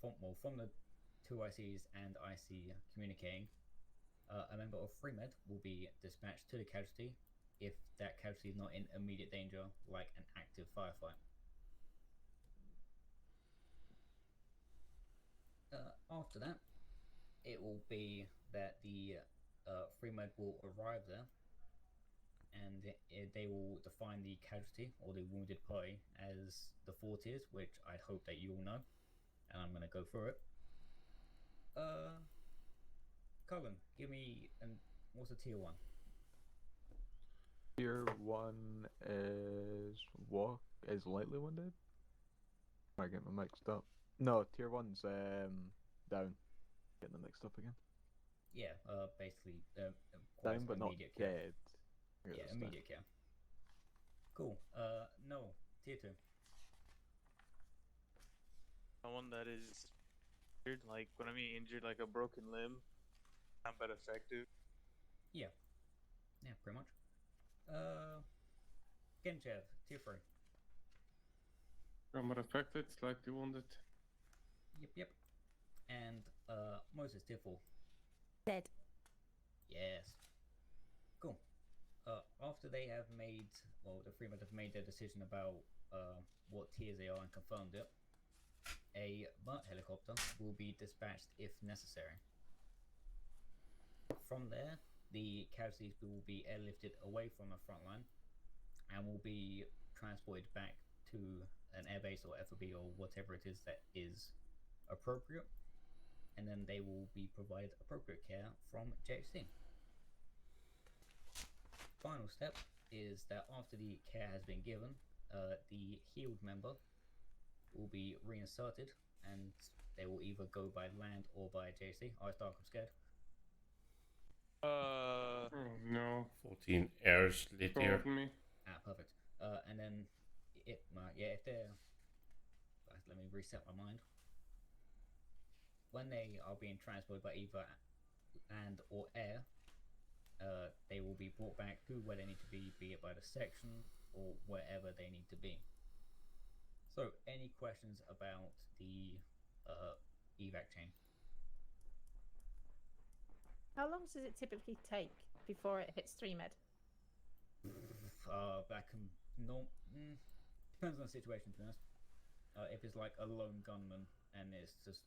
from the 2 ICs and IC communicating, a member of Free Med will be dispatched to the casualty if that casualty is not in immediate danger, like an active firefight. After that, it will be that the Free Med will arrive there, and they will define the casualty or the wounded party as the 4 tiers, which I'd hope that you all know, and I'm going to go through it. Cullen, give me what's a tier 1? Tier 1 is what? Is lightly wounded? I get my mixed up. No, tier 1's down. Getting them mixed up again. Yeah, basically down but not immediate care. dead. Yeah, immediate care. Cool. No, tier 2. Someone that is injured, like when I mean injured, like a broken limb, combat effective. Yeah, pretty much. Genchev, tier 3. Combat affected, slightly wounded. Yep. And Moses, tier 4. Dead. Yes. Cool. After they have made, well, the Free Med have made their decision about what tiers they are and confirmed it, a MURT helicopter will be dispatched if necessary. From there, the casualties will be airlifted away from the front line and will be transported back to an airbase or FOB or whatever it is that is appropriate, and then they will be provided appropriate care from JHC. Final step is that after the care has been given, the healed member will be reinserted, and they will either go by land or by JHC. Oh, it's dark, I'm scared. Oh no. 14 airs lit here. Me. Perfect. And then, if they're... Let me reset my mind. When they are being transported by either land or air, they will be brought back to where they need to be it by the section or wherever they need to be. So, any questions about the evac chain? How long does it typically take before it hits 3 Med? That can depends on the situation, to be honest. If it's like a lone gunman and it's just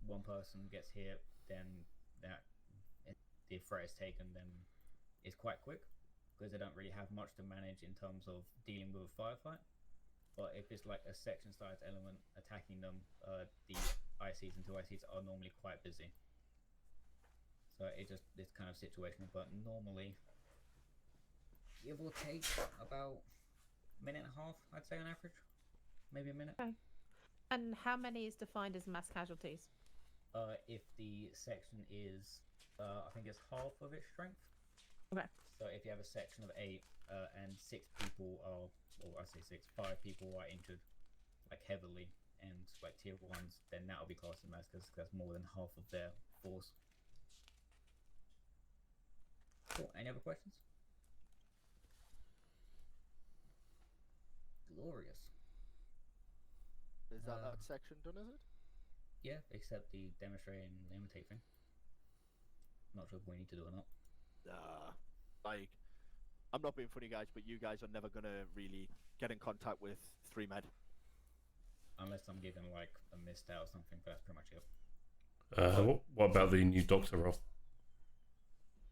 one person gets hit, then the threat is taken, then it's quite quick because they don't really have much to manage in terms of dealing with a firefight. But if it's like a section-sized element attacking them, the ICs and 2 ICs are normally quite busy. So it's kind of situational, but normally give or take about a minute and a half, I'd say on average, maybe a minute. Okay. And how many is defined as mass casualties? If the section is, I think it's half of its strength. Okay. So if you have a section of 8 and 6 people are, or I say 6, 5 people are injured, like heavily, and like tier 1s, then that'll be classed as mass because that's more than half of their force. Cool. Any other questions? Glorious. Is that section done, is it? Yeah, except the demonstrate and imitate thing. Not sure if we need to do or not. Like, I'm not being funny, guys, but you guys are never gonna really get in contact with 3med. Unless I'm given like a missed out or something, but that's pretty much it. What about the new doctor role?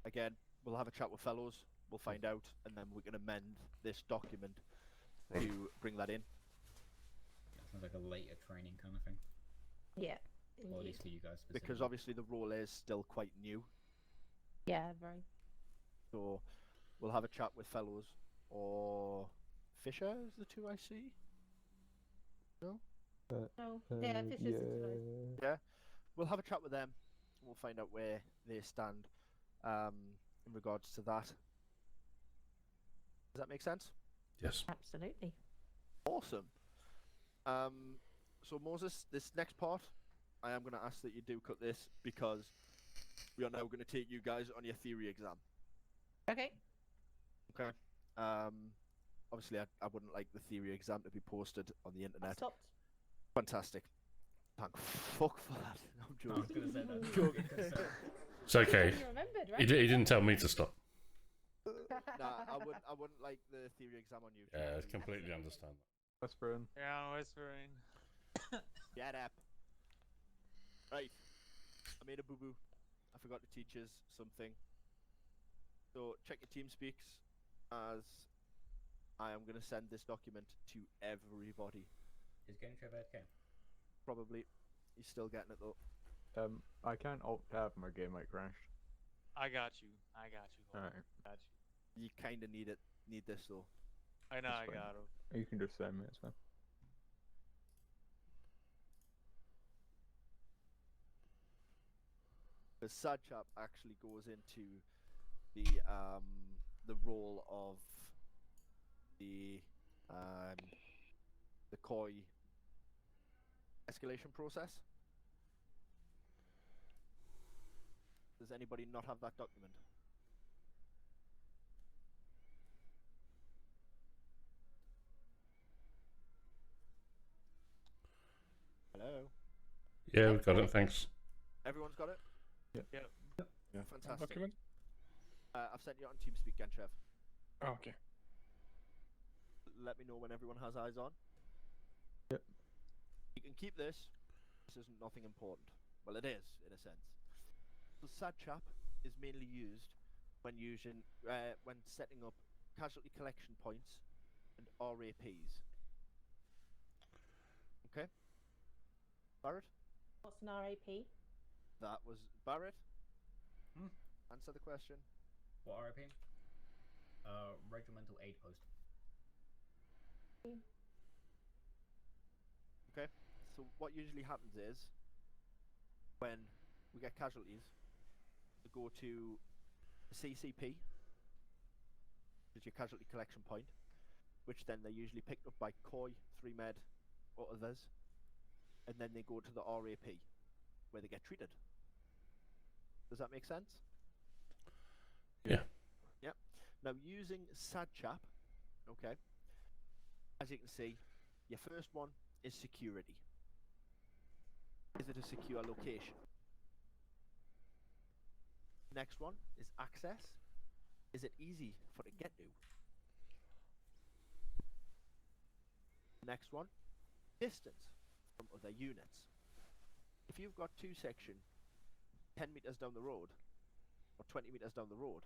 Again, we'll have a chat with fellows, we'll find out, and then we can amend this document to bring that in. Yeah, sounds like a later training kind of thing. Yeah. Or at least for you guys. Because obviously the role is still quite new. Yeah, very. So we'll have a chat with fellows, or Fisher is the 2 I see. No? Oh, yeah, Fisher's the 2 I see. Yeah, we'll have a chat with them. We'll find out where they stand in regards to that. Does that make sense? Yes. Absolutely. Awesome. So Moses, this next part, I am going to ask that you do cut this because we are now going to take you guys on your theory exam. Okay. Okay. Obviously, I wouldn't like the theory exam to be posted on the internet. Stopped. Fantastic. Thank fuck for that. I'm joking. I was gonna say that. I'm joking. It's okay. You remembered, right? He didn't tell me to stop. Nah, I wouldn't like the theory exam on you. Yeah, I completely understand that. Whispering. Yeah, I'm whispering. Get up. Right. I made a boo-boo. I forgot to teach us something. So check your team speaks, as I am going to send this document to everybody. Is Game Trevor okay? Probably. He's still getting it though. I can't alt tab, my game might crash. I got you. Alright. Got you. You kind of need this though. I know. That's I fine. got him. You can just send me, it's fine. The sad chap actually goes into the role of the COI escalation process. Does anybody not have that document? Hello? Yeah, we've got it, thanks. Everyone's got it? Yeah. Yeah. Fantastic. Document? I've sent you on TeamSpeak, Genshev. Oh, okay. Let me know when everyone has eyes on. Yep. You can keep this. This isn't nothing important. Well, it is, in a sense. The sad chap is mainly used when setting up casualty collection points and RAPs. Okay? Barrett? What's an RAP? That was Barrett. Hmm? Answer the question. What RIP? Regimental aid post. Okay? So what usually happens is, when we get casualties, we go to the CCP, which is your casualty collection point, which then they're usually picked up by COI, 3med, or others, and then they go to the RAP, where they get treated. Does that make sense? Yeah. Yep. Now, using sad chap, okay, as you can see, your first one is security. Is it a secure location? Next one is access. Is it easy for to get to? Next one, distance from other units. If you've got two section 10 meters down the road or 20 meters down the road,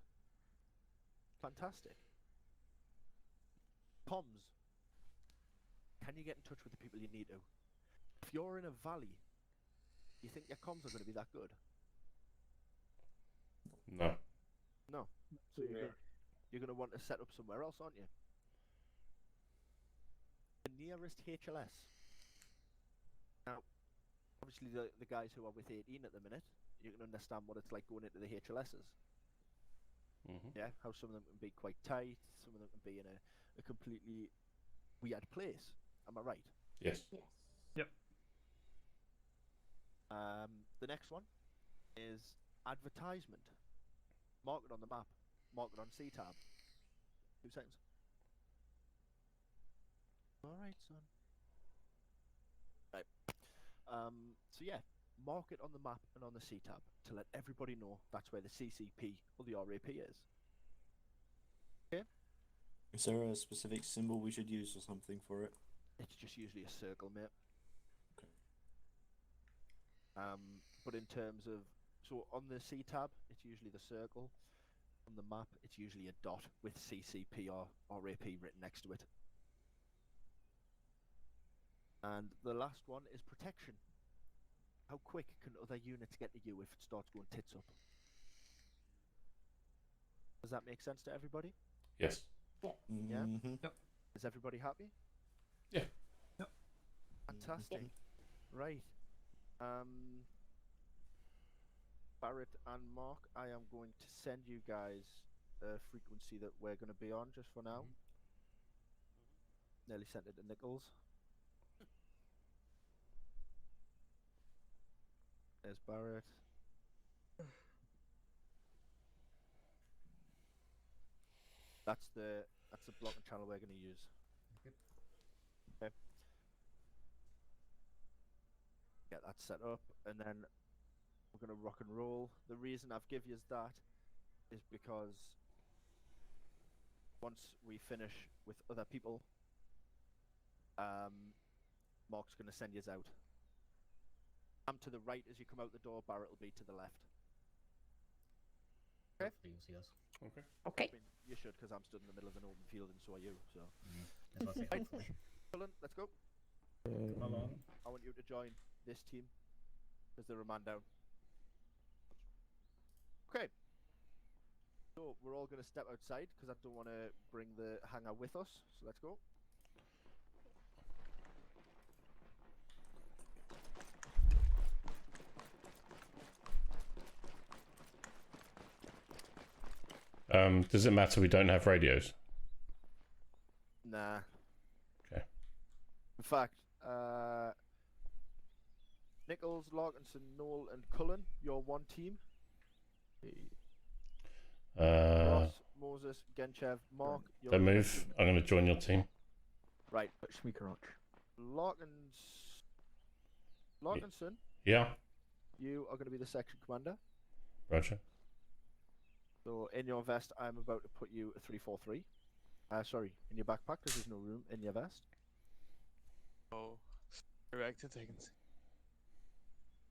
fantastic. Comms. Can you get in touch with the people you need to? If you're in a valley, you think your comms are going to be that good? No. No. So you're going to want to set up somewhere else, aren't you? The nearest HLS. Now, obviously the guys who are with 18 at the minute, you can understand what it's like going into the HLSs. Yeah, how some of them can be quite tight, some of them can be in a completely weird place. Am I right? Yes. Yes. Yep. The next one is advertisement. Mark it on the map. Mark it on C-tab. 2 seconds. All right, son. Right. So yeah, mark it on the map and on the C-tab to let everybody know that's where the CCP or the RAP is. Okay. Is there a specific symbol we should use or something for it? It's just usually a circle, mate. Okay. But in terms of, so on the C-tab, it's usually the circle. On the map, it's usually a dot with CCP or RAP written next to it. And the last one is protection. How quick can other units get to you if it starts going tits up? Does that make sense to everybody? Yes. Yeah. Yeah? Mm-hmm. Yep. Is everybody happy? Yeah. Yep. Fantastic. Right. Barrett and Mark, I am going to send you guys a frequency that we're going to be on just for now. Nearly sent it to Nichols. There's Barrett. That's the blocking channel we're going to use. Okay. Get that set up, and then we're going to rock and roll. The reason I've give you that is because once we finish with other people, Mark's going to send yous out. I'm to the right as you come out the door, Barrett will be to the left. Okay. Hopefully you'll see us. Okay. Okay. I mean, you should, because I'm stood in the middle of an open field and so are you. So, That's what I say, Right. hopefully. Cullen, let's go. Come along. I want you to join this team because they're a man down. Okay. So we're all going to step outside because I don't want to bring the hanger with us. So let's go. Does it matter we don't have radios? Nah. Okay. In fact, Nichols, Larkinson, Noel, and Cullen, you're one team. Ross, Moses, Genchev, Mark, you're Don't another move. team. I'm going to join your team. Right. Larkinson, Yeah. you are going to be the section commander. Roger. So in your vest, I'm about to put you a 343. Sorry, in your backpack because there's no room in your vest. Oh, direct to seconds.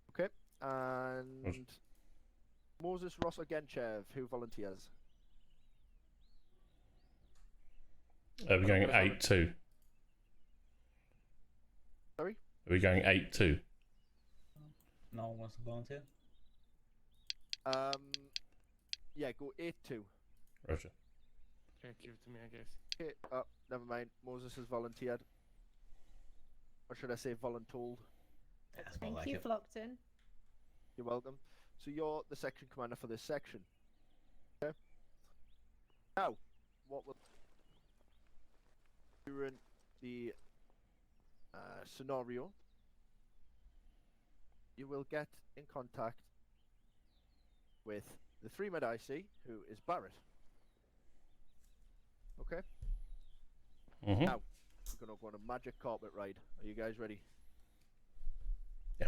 Okay, and Moses, Ross, or Genchev, who volunteers? Are we going 8-2? Sorry? Are we going 8-2? No one wants to volunteer? Yeah, go 8-2. Roger. Okay, give it to me, I guess. Okay, never mind. Moses has volunteered. Or should I say voluntold? That's Thank like you, it. Flockton. You're welcome. So you're the section commander for this section. Okay. Now, what will during the scenario, you will get in contact with the 3-med IC, who is Barrett. Okay. Mm-hmm. Now, we're gonna go on a magic carpet ride. Are you guys ready? Yeah.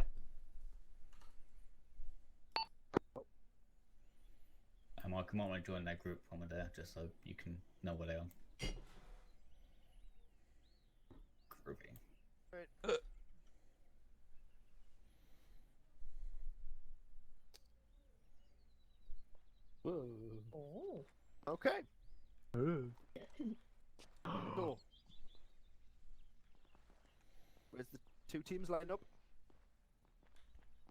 I come on and join that group when we're there, just so you can know where they are. Groovy. Right. Whoa. Oh. Okay. So, where's the 2 teams lined up?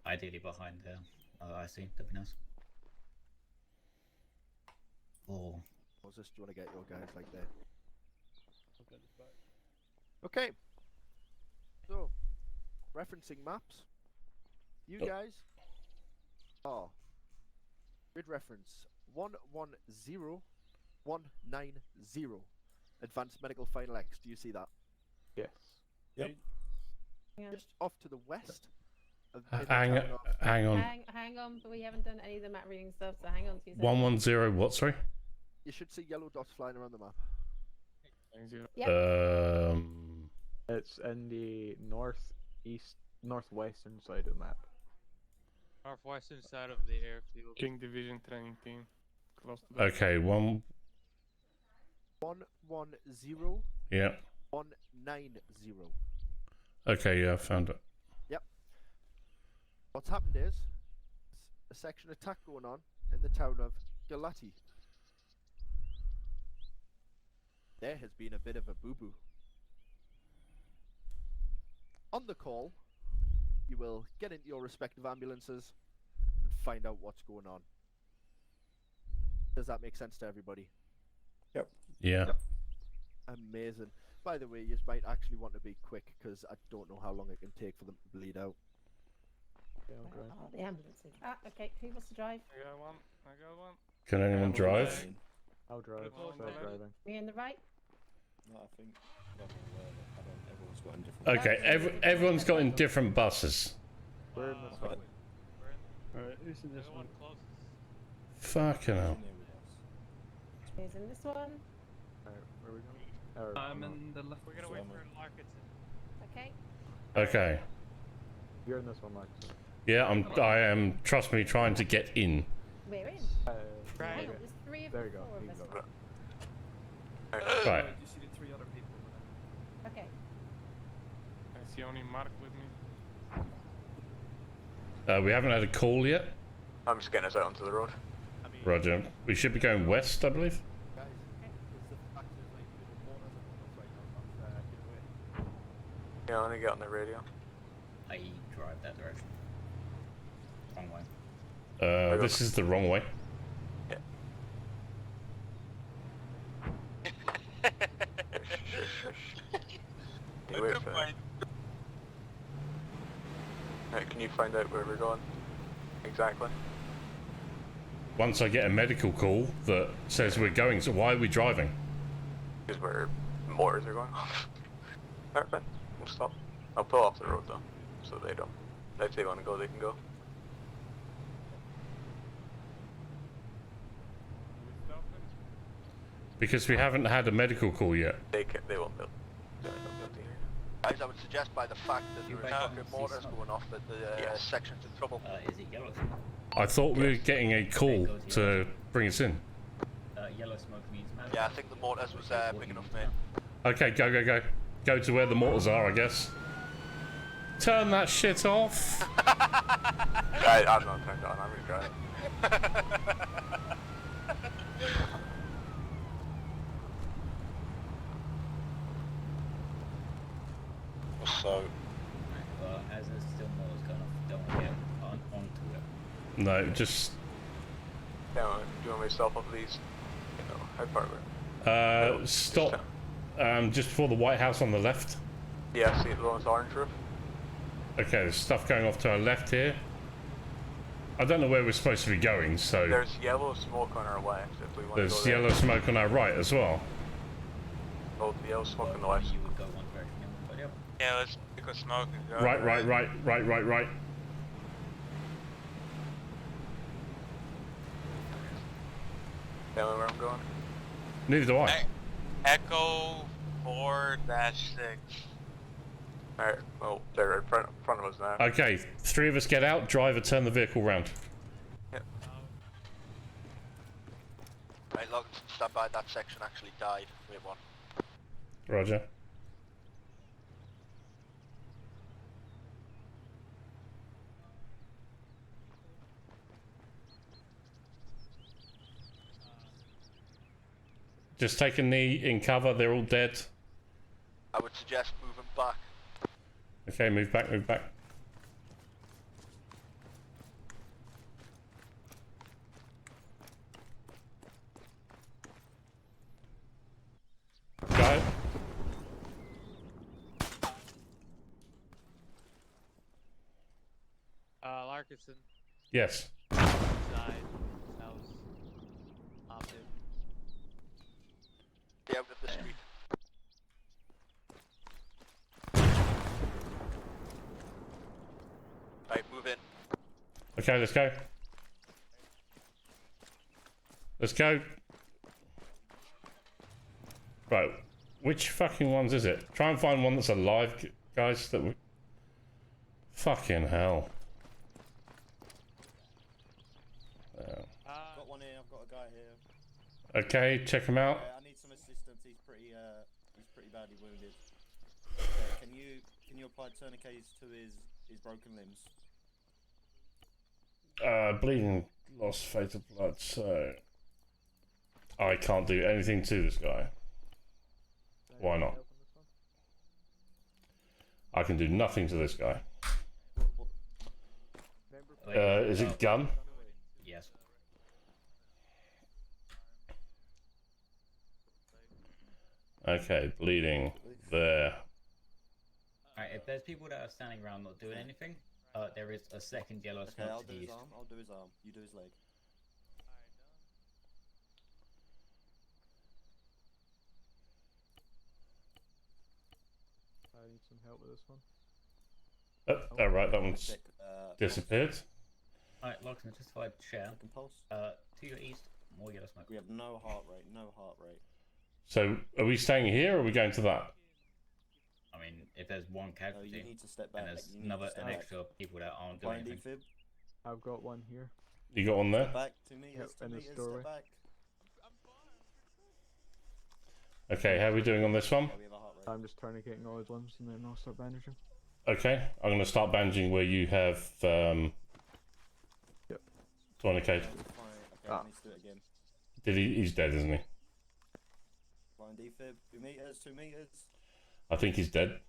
Ideally behind there. I see. That'd be nice. Oh. Moses, do you want to get your guys like there? Okay. So, referencing maps. You guys are Grid reference 110190. Advanced Medical Final X. Do you see that? Yes. Yep. Just off to the west. Hang on. Hang on, but we haven't done any of the map reading stuff, so hang on 2 seconds. 110. What? Sorry. You should see yellow dots flying around the map. Yep. It's in the northwestern side of the map. Northwestern side of the airfield. King Division training team. Close to that. Okay. 110. Yeah. 190. Okay. Yeah, I found it. Yep. What's happened is a section attack going on in the town of Galati. There has been a bit of a boo-boo. On the call, you will get into your respective ambulances and find out what's going on. Does that make sense to everybody? Yep. Yeah. Yep. Amazing. By the way, you might actually want to be quick because I don't know how long it can take for them to bleed out. Yeah, okay. Oh, the ambulances. Ah, okay. Who wants to drive? I got one. Can anyone drive? I'll drive. Start driving. Me in the right? No, I think everyone's got in different. Okay. Everyone's got in different buses. We're in this one. Alright, who's in this one? Fucking hell. Who's in this one? Alright, where are we going? I'm in the left. We're gonna wait for Larkinson. Okay. Okay. You're in this one, Max. Yeah, I am. Trust me, trying to get in. We're in. Right. Hang on, there's 3 of There the you go. 4 of You us. can go. Right. You see the 3 other people. Okay. I see only Mark with me. We haven't had a call yet. I'm just getting us out onto the road. Roger. We should be going west, I believe. Guys, is the fact there's like little mortars and stuff right now, that's get away. Yeah, I'm gonna get on the radio. I drive that direction. Wrong way. This is the wrong way. Yeah. You wait for it. Right, can you find out where we're going? Exactly. Once I get a medical call that says we're going, so why are we driving? Because where mortars are going off. Alright, fine. We'll stop. I'll pull off the road though, so they don't. If they want to go, they can go. Because we haven't had a medical call yet. They won't build. They're not built here. Guys, I would suggest by the fact that there is fucking mortars going off that the section's in trouble. Is it yellow? I thought we were getting a call to bring us in. Yellow smoke means Yeah, I think the mortars was big enough, mate. Okay, go. Go to where the mortars are, I guess. Turn that shit off. I'm not turned on, I'm gonna drive. So, well, as there's still more going off, don't get onto it. No, just. Do you want me to stop up these? No, how far away? Stop. Just before the White House on the left. Yeah, see the one with the orange roof? Okay, there's stuff going off to our left here. I don't know where we're supposed to be going, so. There's yellow smoke on our left if we want There's to go yellow smoke on our right as well. Oh, the yellow smoke on the left. You would go one direction, but yep. Yeah, let's pick a smoke and go. Right. Tell me where I'm going? Neither do I. Echo 4-6. Alright, well, they're in front of us now. Okay, 3 of us get out, driver, turn the vehicle round. Yep. right, look, stand by, that section actually died. Wait one. Roger. Just take a knee in cover, they're all dead. I would suggest moving back. Okay, move back. Go. Larkinson Yes. died south. Okay, let's go. Let's go. Right, which fucking ones is it? Try and find one that's alive, guys. That we... Fucking hell. Got one here. I've got a guy here. Okay, check him out. I need some assistance. He's pretty badly wounded. Can you apply tourniquets to his broken limbs? Bleeding, lost fatal blood, so... I can't do anything to this guy. Why not? I can do nothing to this guy. Is it gun? Yes. Okay, bleeding. There. Alright, if there's people that are standing around not doing anything, there is a second yellow smoke I'll to do the his east. arm. I'll do his arm. You do his leg. I need some help with this one. Oh, alright, that one's disappeared. Alright, Locksmith, just if I share. To your east, more yellow smoke. We have no heart rate. No heart rate. So, are we staying here or are we going to that? I mean, if there's one casualty, you need to step back. and there's You need to step an back. extra people that aren't doing Blind anything. defib. I've got one here. You got one there? Step back 2 meters. Yep, 2 in this meters. doorway. Step back. Okay, how are we doing on this one? I'm just tourniqueting all his limbs and then I'll start bandaging. Okay, I'm going to start bandaging where you have Yep. tourniquet. Okay, I need to do it again. Did he? He's dead, isn't he? Blind defib. 2 meters. 2 meters. I think he's dead.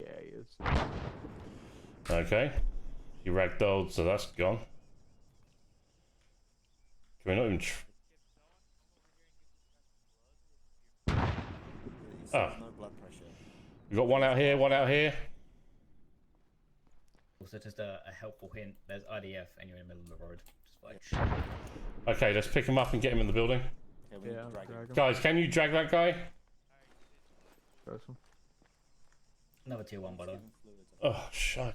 Yeah, he is. Okay. He ragdolled, so that's gone. Can we not even No blood pressure. We got one out here, one out here. Also, just a helpful hint, there's IDF and you're in the middle of the road. Just like, Okay, let's pick him up and get him in the building. Okay, we need to drag him. Guys, can you drag that guy? another tier 1 by the way. Oh, shit.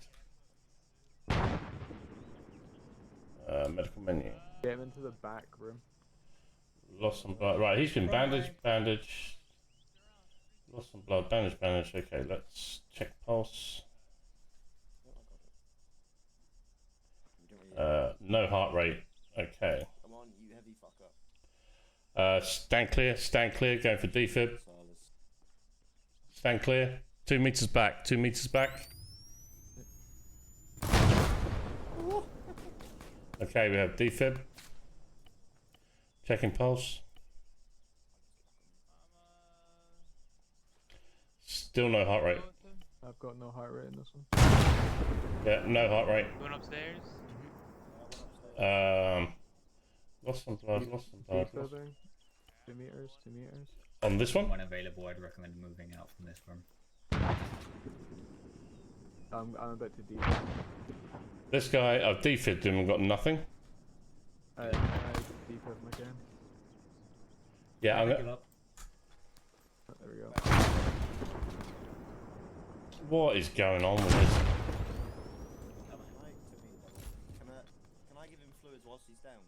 Medical menu. Get him into the back room. Lost some blood. Right, he's been bandaged, bandaged. Lost some blood, bandaged, bandaged. Okay, let's check pulse. No heart rate. Okay. Come on, you heavy fucker. Stand clear, going for defib. Stand clear. 2 meters back, 2 meters back. Okay, we have defib. Checking pulse. Still no heart rate. I've got no heart rate in this one. Yeah, no heart rate. Going upstairs? Lost some blood, lost some blood. Lost... 2 meters, 2 meters. On this one? When available, I'd recommend moving out from this room. I'm about to deep. This guy, I've defibbed him and got nothing. I deep him again. Yeah, I'm there we go. What is going on with this? Can I give him fluids whilst he's down?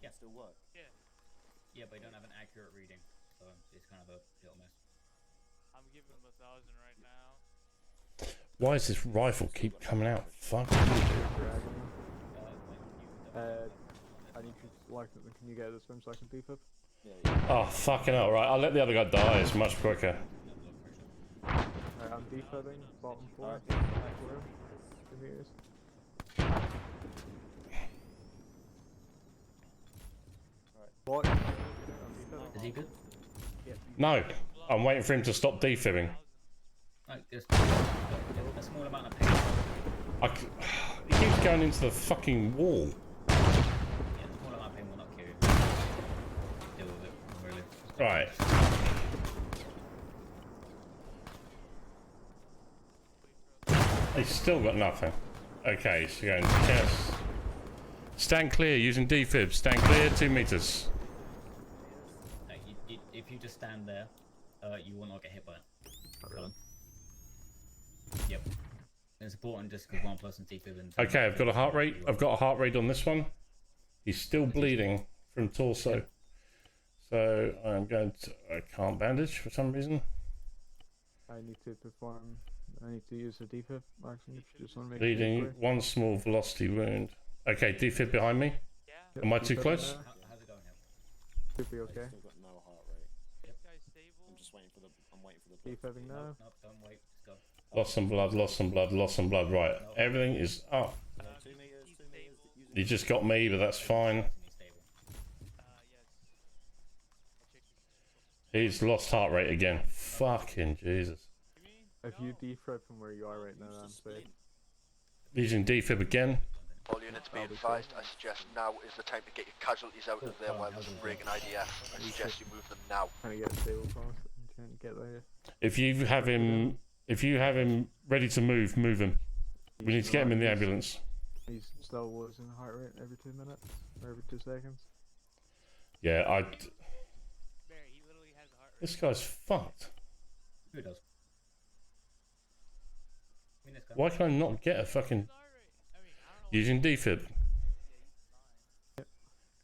Yeah. Still work? Yeah, but you don't have an accurate reading, so it's kind of a little mess. I'm giving him 1,000 right now. Why does this rifle keep coming out? Fuck. I need to select it. Can you get this room so I can defib? Oh, fucking hell. Right, I'll let the other guy die. It's much quicker. Alright, I'm defibbing. Bottom floor. Back room. 2 meters. What? Is he good? No, I'm waiting for him to stop defibbing. Like, just a small amount of pain. He keeps going into the fucking wall. Yeah, a small amount of pain will not kill you. Deal with it, really. Right. He's still got nothing. Okay, so you're going to chest. Stand clear using defib. Stand clear, 2 meters. If you just stand there, you will not get hit by it. Yep. It's important just because one person's defib and... Okay, I've got a heart rate. I've got a heart rate on this one. He's still bleeding from torso. So I'm going to... I can't bandage for some reason. I need to use a defib action. Just want to make Bleeding, sure. one small velocity wound. Okay, defib behind me. Yep, Am I too defib close? now. Should be okay. I've still got no heart rate. I'm just waiting for the. I'm waiting for the. Defibbing now. Nope, don't wait. Just go. Lost some blood, lost some blood, lost some blood. Right, everything is up. 2 meters. 2 meters. You just got me, but that's fine. He's lost heart rate again. Fucking Jesus. If you defib from where you are right now, I'm safe. Using defib again. All units be advised, I suggest now is the time to get your casualties out of there while there's a break in IDF. I suggest you move them now. Trying to get a stable pass and trying to get there. If you have him ready to move, move him. We need to get him in the ambulance. He's still losing heart rate every 2 minutes or every 2 seconds. Yeah, This guy's fucked. Who does? Why can I not get a fucking... Using defib.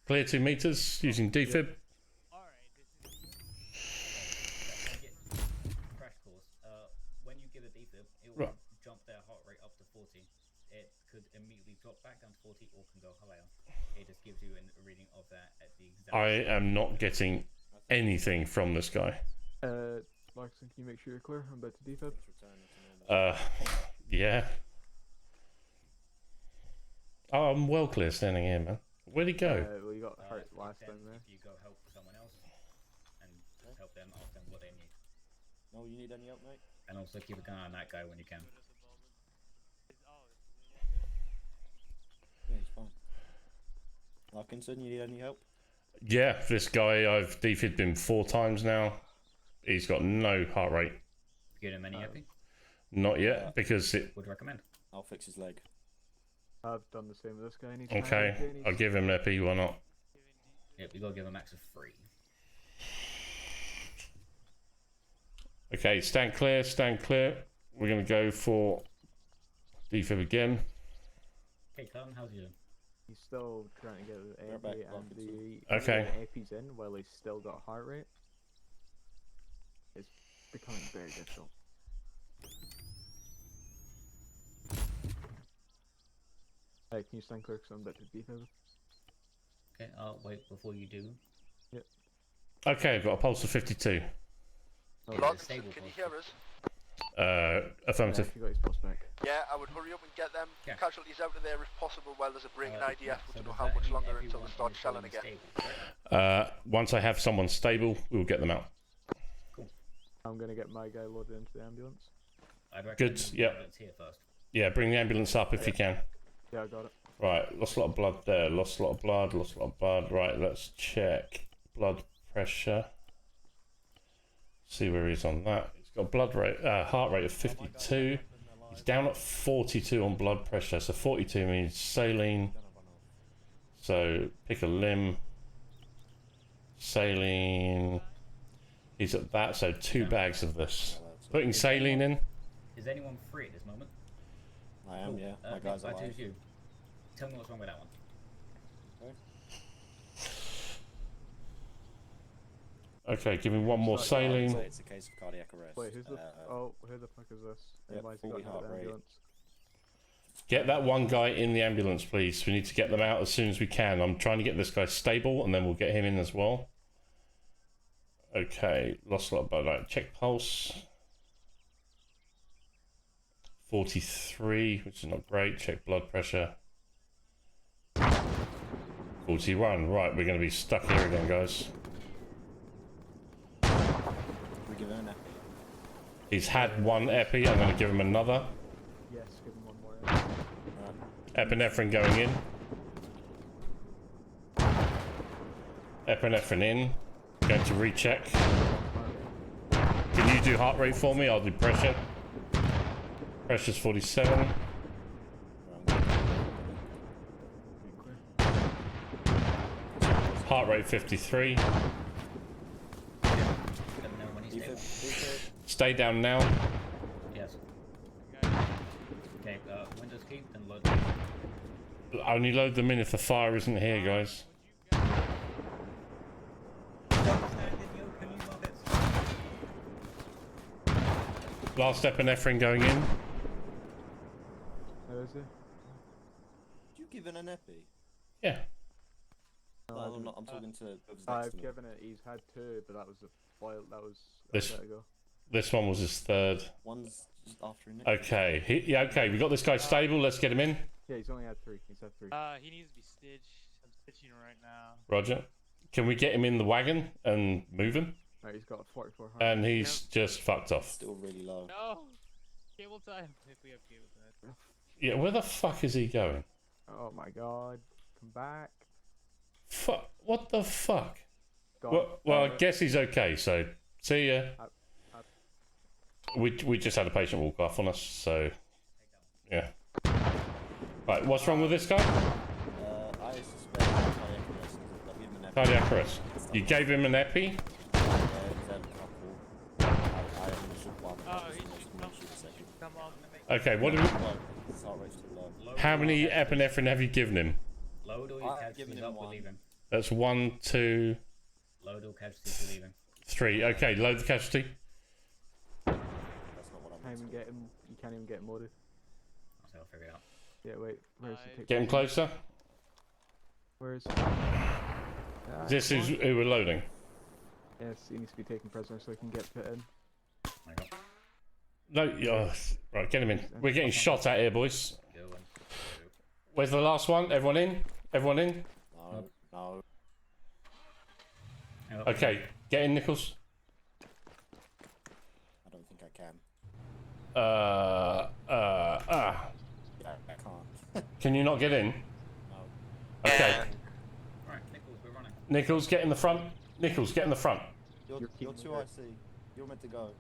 Clear 2 meters, using defib. Crash course. When you give a defib, it will jump their heart rate up to 40. It could immediately drop back down to 40 or can go higher. It just gives you a reading of that at the exact... I am not getting anything from this guy. Markson, can you make sure you're clear? I'm about to defib. Yeah. Oh, I'm well clear standing here, man. Where'd he go? Well, you got hurt last time there. If you go help someone else and just help them, ask them what they need. No, you need any help, mate? And also keep an eye on that guy when you can. Yeah, he's fine. Larkinson, you need any help? Yeah, this guy, I've defibbed him 4 times now. He's got no heart rate. Get him any epi? Not yet, because it... Would recommend. I'll fix his leg. I've done the same with this guy. Okay, I'll give him an epi, why not? Yep, you gotta give him max of 3. Okay, stand clear, stand clear. We're going to go for defib again. Okay, Carlton, how's you doing? He's still trying to get the epi and the epi's in while he's still got heart rate. It's becoming very difficult. Hey, can you stand clear because I'm about to defib? Okay, I'll wait before you do. Yep. Okay, I've got a pulse of 52. Larkinson, can you hear us? Affirmative. You got his pulse back. Yeah, I would hurry up and get them casualties out of there if possible while there's a break in IDF. We don't know how much longer until they start shelling again. Once I have someone stable, we'll get them out. Cool. I'm gonna get my guy loaded into the ambulance. Good, yeah. Here first. Yeah, bring the ambulance up if you can. Yeah, I got it. Right, lost a lot of blood there, lost a lot of blood, lost a lot of blood. Right, let's check blood pressure. See where he's on that. He's got blood rate, heart rate of 52. He's down at 42 on blood pressure, so 42 means saline. So pick a limb. Saline. He's at that, so 2 bags of this. Putting saline in. Is anyone free at this moment? I am, yeah. My Nick, guy's I alive. choose you. Tell me what's wrong with that one. Okay, give me one more saline. It's a case of cardiac arrest. Wait, who the fuck is this? Yep, Why's he 40 got heart the rate. ambulance? Get that one guy in the ambulance, please. We need to get them out as soon as we can. I'm trying to get this guy stable, and then we'll get him in as well. Okay, lost a lot of blood. Right, check pulse. 43, which is not great. Check blood pressure. 41. Right, we're going to be stuck here again, guys. We give him an epi. He's had 1 epi. I'm going to give him another. Yes, give him 1 more. Epinephrine going in. Epinephrine in. Going to recheck. Can you do heart rate for me? I'll do pressure. Pressure's 47. Heart rate 53. Stay down now. Yes. Okay, Only load them in if the fire isn't here, guys. Last epinephrine going in. How is it? Did you give it an epi? Yeah. No, I'm not. I'm talking to. I've given it. He's had 2, but that was a while. That was a This- bit ago. This one was his 3rd. One's just after an. Okay. Yeah. Okay. We got this guy stable. Let's get him in. Yeah, he's only had 3. He's had 3. He needs to be stitched. I'm stitching him right now. Roger. Can we get him in the wagon and move him? Right, he's got a 44. And he's just fucked off. Still really low. No! Cable time. If we have cable time. Yeah. Where the fuck is he going? Oh my god! Come back. Fuck. What the fuck? Gone. Well, I guess he's okay. So see ya. We just had a patient walk off on us. So yeah. Right. What's wrong with this guy? I suspect cardiac arrest. I've given him an epi. Cardiac arrest. You gave him an epi? Yeah, he's had a couple. I only should one. He should come on. Okay. What do we? His heart rate's too low. How many epinephrine have you given him? Load all your casualties up, we're leaving. That's 1, 2, Load all casualties, we're leaving. 3. Okay. Load the casualty. That's not what I'm. Can't even get him. You can't even get him loaded. So I'll figure it out. Yeah, wait. Where's the Get him closer. Where is? This is who we're loading. Yes, he needs to be taken prisoner so he can get put in. No, right, get him in. We're getting shot at here, boys. Where's the last one? Everyone in? Everyone in? No. Okay, get in, Nichols. I don't think I can. Yeah, I can't. Can you not get in? No. Okay. Right, Nichols, we're running. Nichols, get in the front. Nichols, get in the front. You're 2 IC. You're meant to go.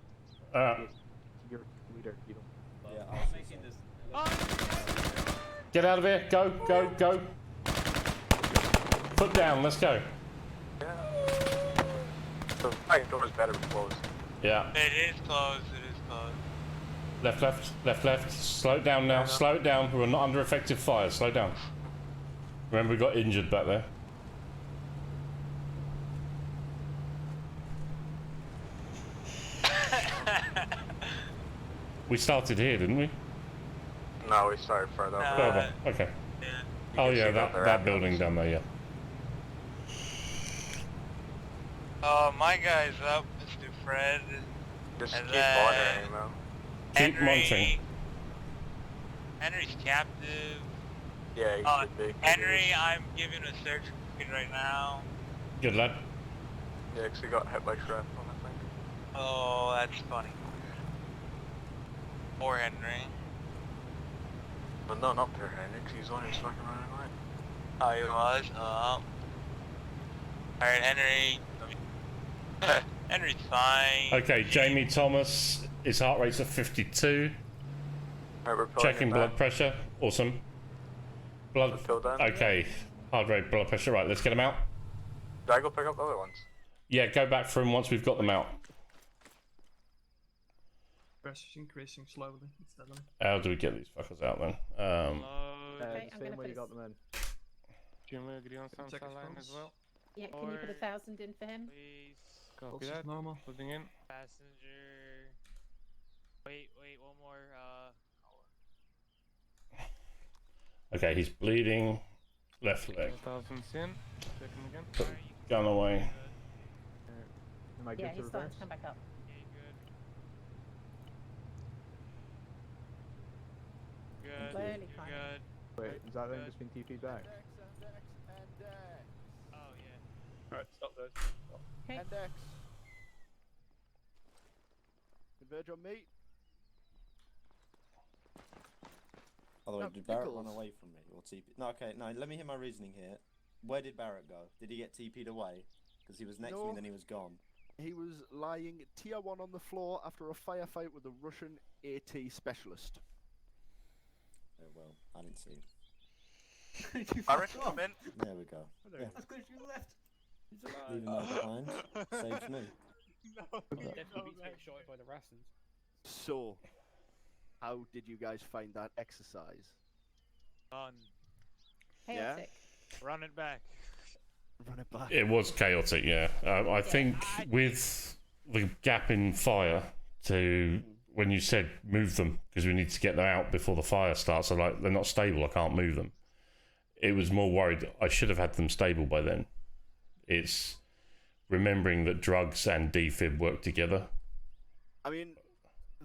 You're leader. You don't. Yeah, I'm making this. Get out of here. Go, go, go. Foot down, let's go. The fire door is better closed. Yeah. It is closed. It is closed. Left, left, left, left. Slow it down now. Slow it down. We're not under effective fire. Slow down. Remember, we got injured back there. We started here, didn't we? No, we started further up. Further. Okay. Yeah. Oh can yeah, see that building down there. Yeah. Oh, my guy's up, Mr. Fred. Just And keep then monitoring, man. Keep monitoring. Henry's captive. Yeah, he should be. Henry, I'm giving a search right now. Good lad. Yeah, 'cause he got hit by shrapnel, I think. Oh, that's funny. Poor Henry. But no, not poor Henry, 'cause he's only fucking running away. Oh, he was? Alright, Henry. Henry's fine. Okay, Jamie Thomas. His heart rate's at 52. Alright, we're pulling Checking him blood back. pressure. Awesome. Blood. Fill down. Okay. Heart rate, blood pressure. Right, let's get them out. Did I go pick up the other ones? Yeah, go back for them once we've got them out. Pressure's increasing slowly. It's steadily. How do we get these fuckers out then? Okay, I'm same gonna way put you a got them in. Can we agree on some Check his line pulse. as well? Yeah, can you put 1,000 in for him? Please. Copy Pulse is that. normal. Putting in. Passenger. Wait, one more. Okay, he's bleeding. Left leg. 1,000 in. Check him again. Put the gun away. Am I good Yeah, to he's starting reverse? to come back up. Good. Slowly You're climbing. good. Wait, is that then just been TP'd back? Oh, yeah. Alright, stop there. Okay. Index. Converge on me. By the way, No, did Barrett Nichols. run away from me or TP? No, okay, no. Let me hear my reasoning here. Where did Barrett go? Did he get TP'd away? Because he was next to me, No. and then he was gone. He was lying tier 1 on the floor after a firefight with a Russian AT specialist. Oh well, I didn't see him. Alright, come in. There we go. Yeah. That's good, you left. Leaving that behind saves me. Definitely beats getting shot by the Rassens. So, how did you guys find that exercise? Fun. Chaotic. Run it back. Run it back. It was chaotic, yeah. I think with the gap in fire to when you said move them because we need to get them out before the fire starts, so like they're not stable, I can't move them. It was more worried I should have had them stable by then. It's remembering that drugs and defib work together. I mean,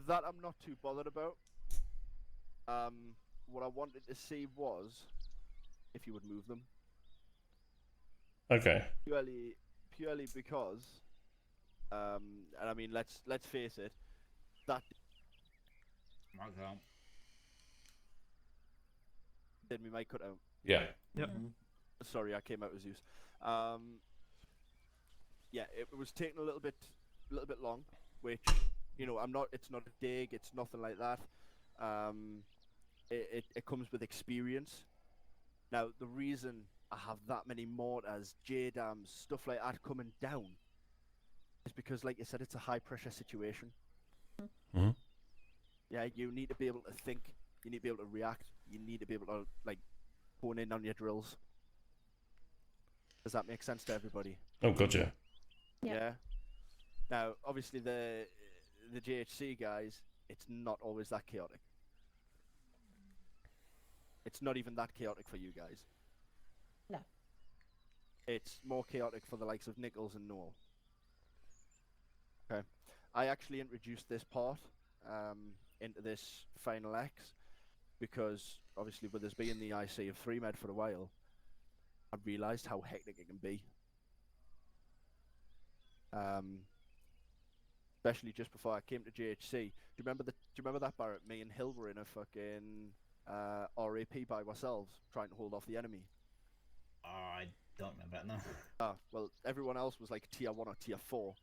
that I'm not too bothered about. What I wanted to see was if you would move them. Okay. Purely because, and I mean, let's face it, that then we might cut out. Yeah. Yep. Sorry, I came out as Zeus. Yeah, it was taking a little bit long, which it's not a dig, it's nothing like that. It comes with experience. Now the reason I have that many mortars, JDAMs, stuff like that coming down is because, like you said, it's a high pressure situation. Mm-hmm. Yeah, you need to be able to think. You need to be able to react. You need to be able to hone in on your drills. Does that make sense to everybody? Oh, gotcha. Yeah. Now, obviously, the JHC guys, it's not always that chaotic. It's not even that chaotic for you guys. No. It's more chaotic for the likes of Nichols and Noel. Okay. I actually introduced this part into this Final X because, obviously, with us being the IC of 3med for a while, I realised how hectic it can be. Especially just before I came to JHC. Do you remember that, Barrett? Me and Hill were in a fucking RAP by ourselves, trying to hold off the enemy. I don't remember that, no. Well, everyone else was like tier 1 or tier 4,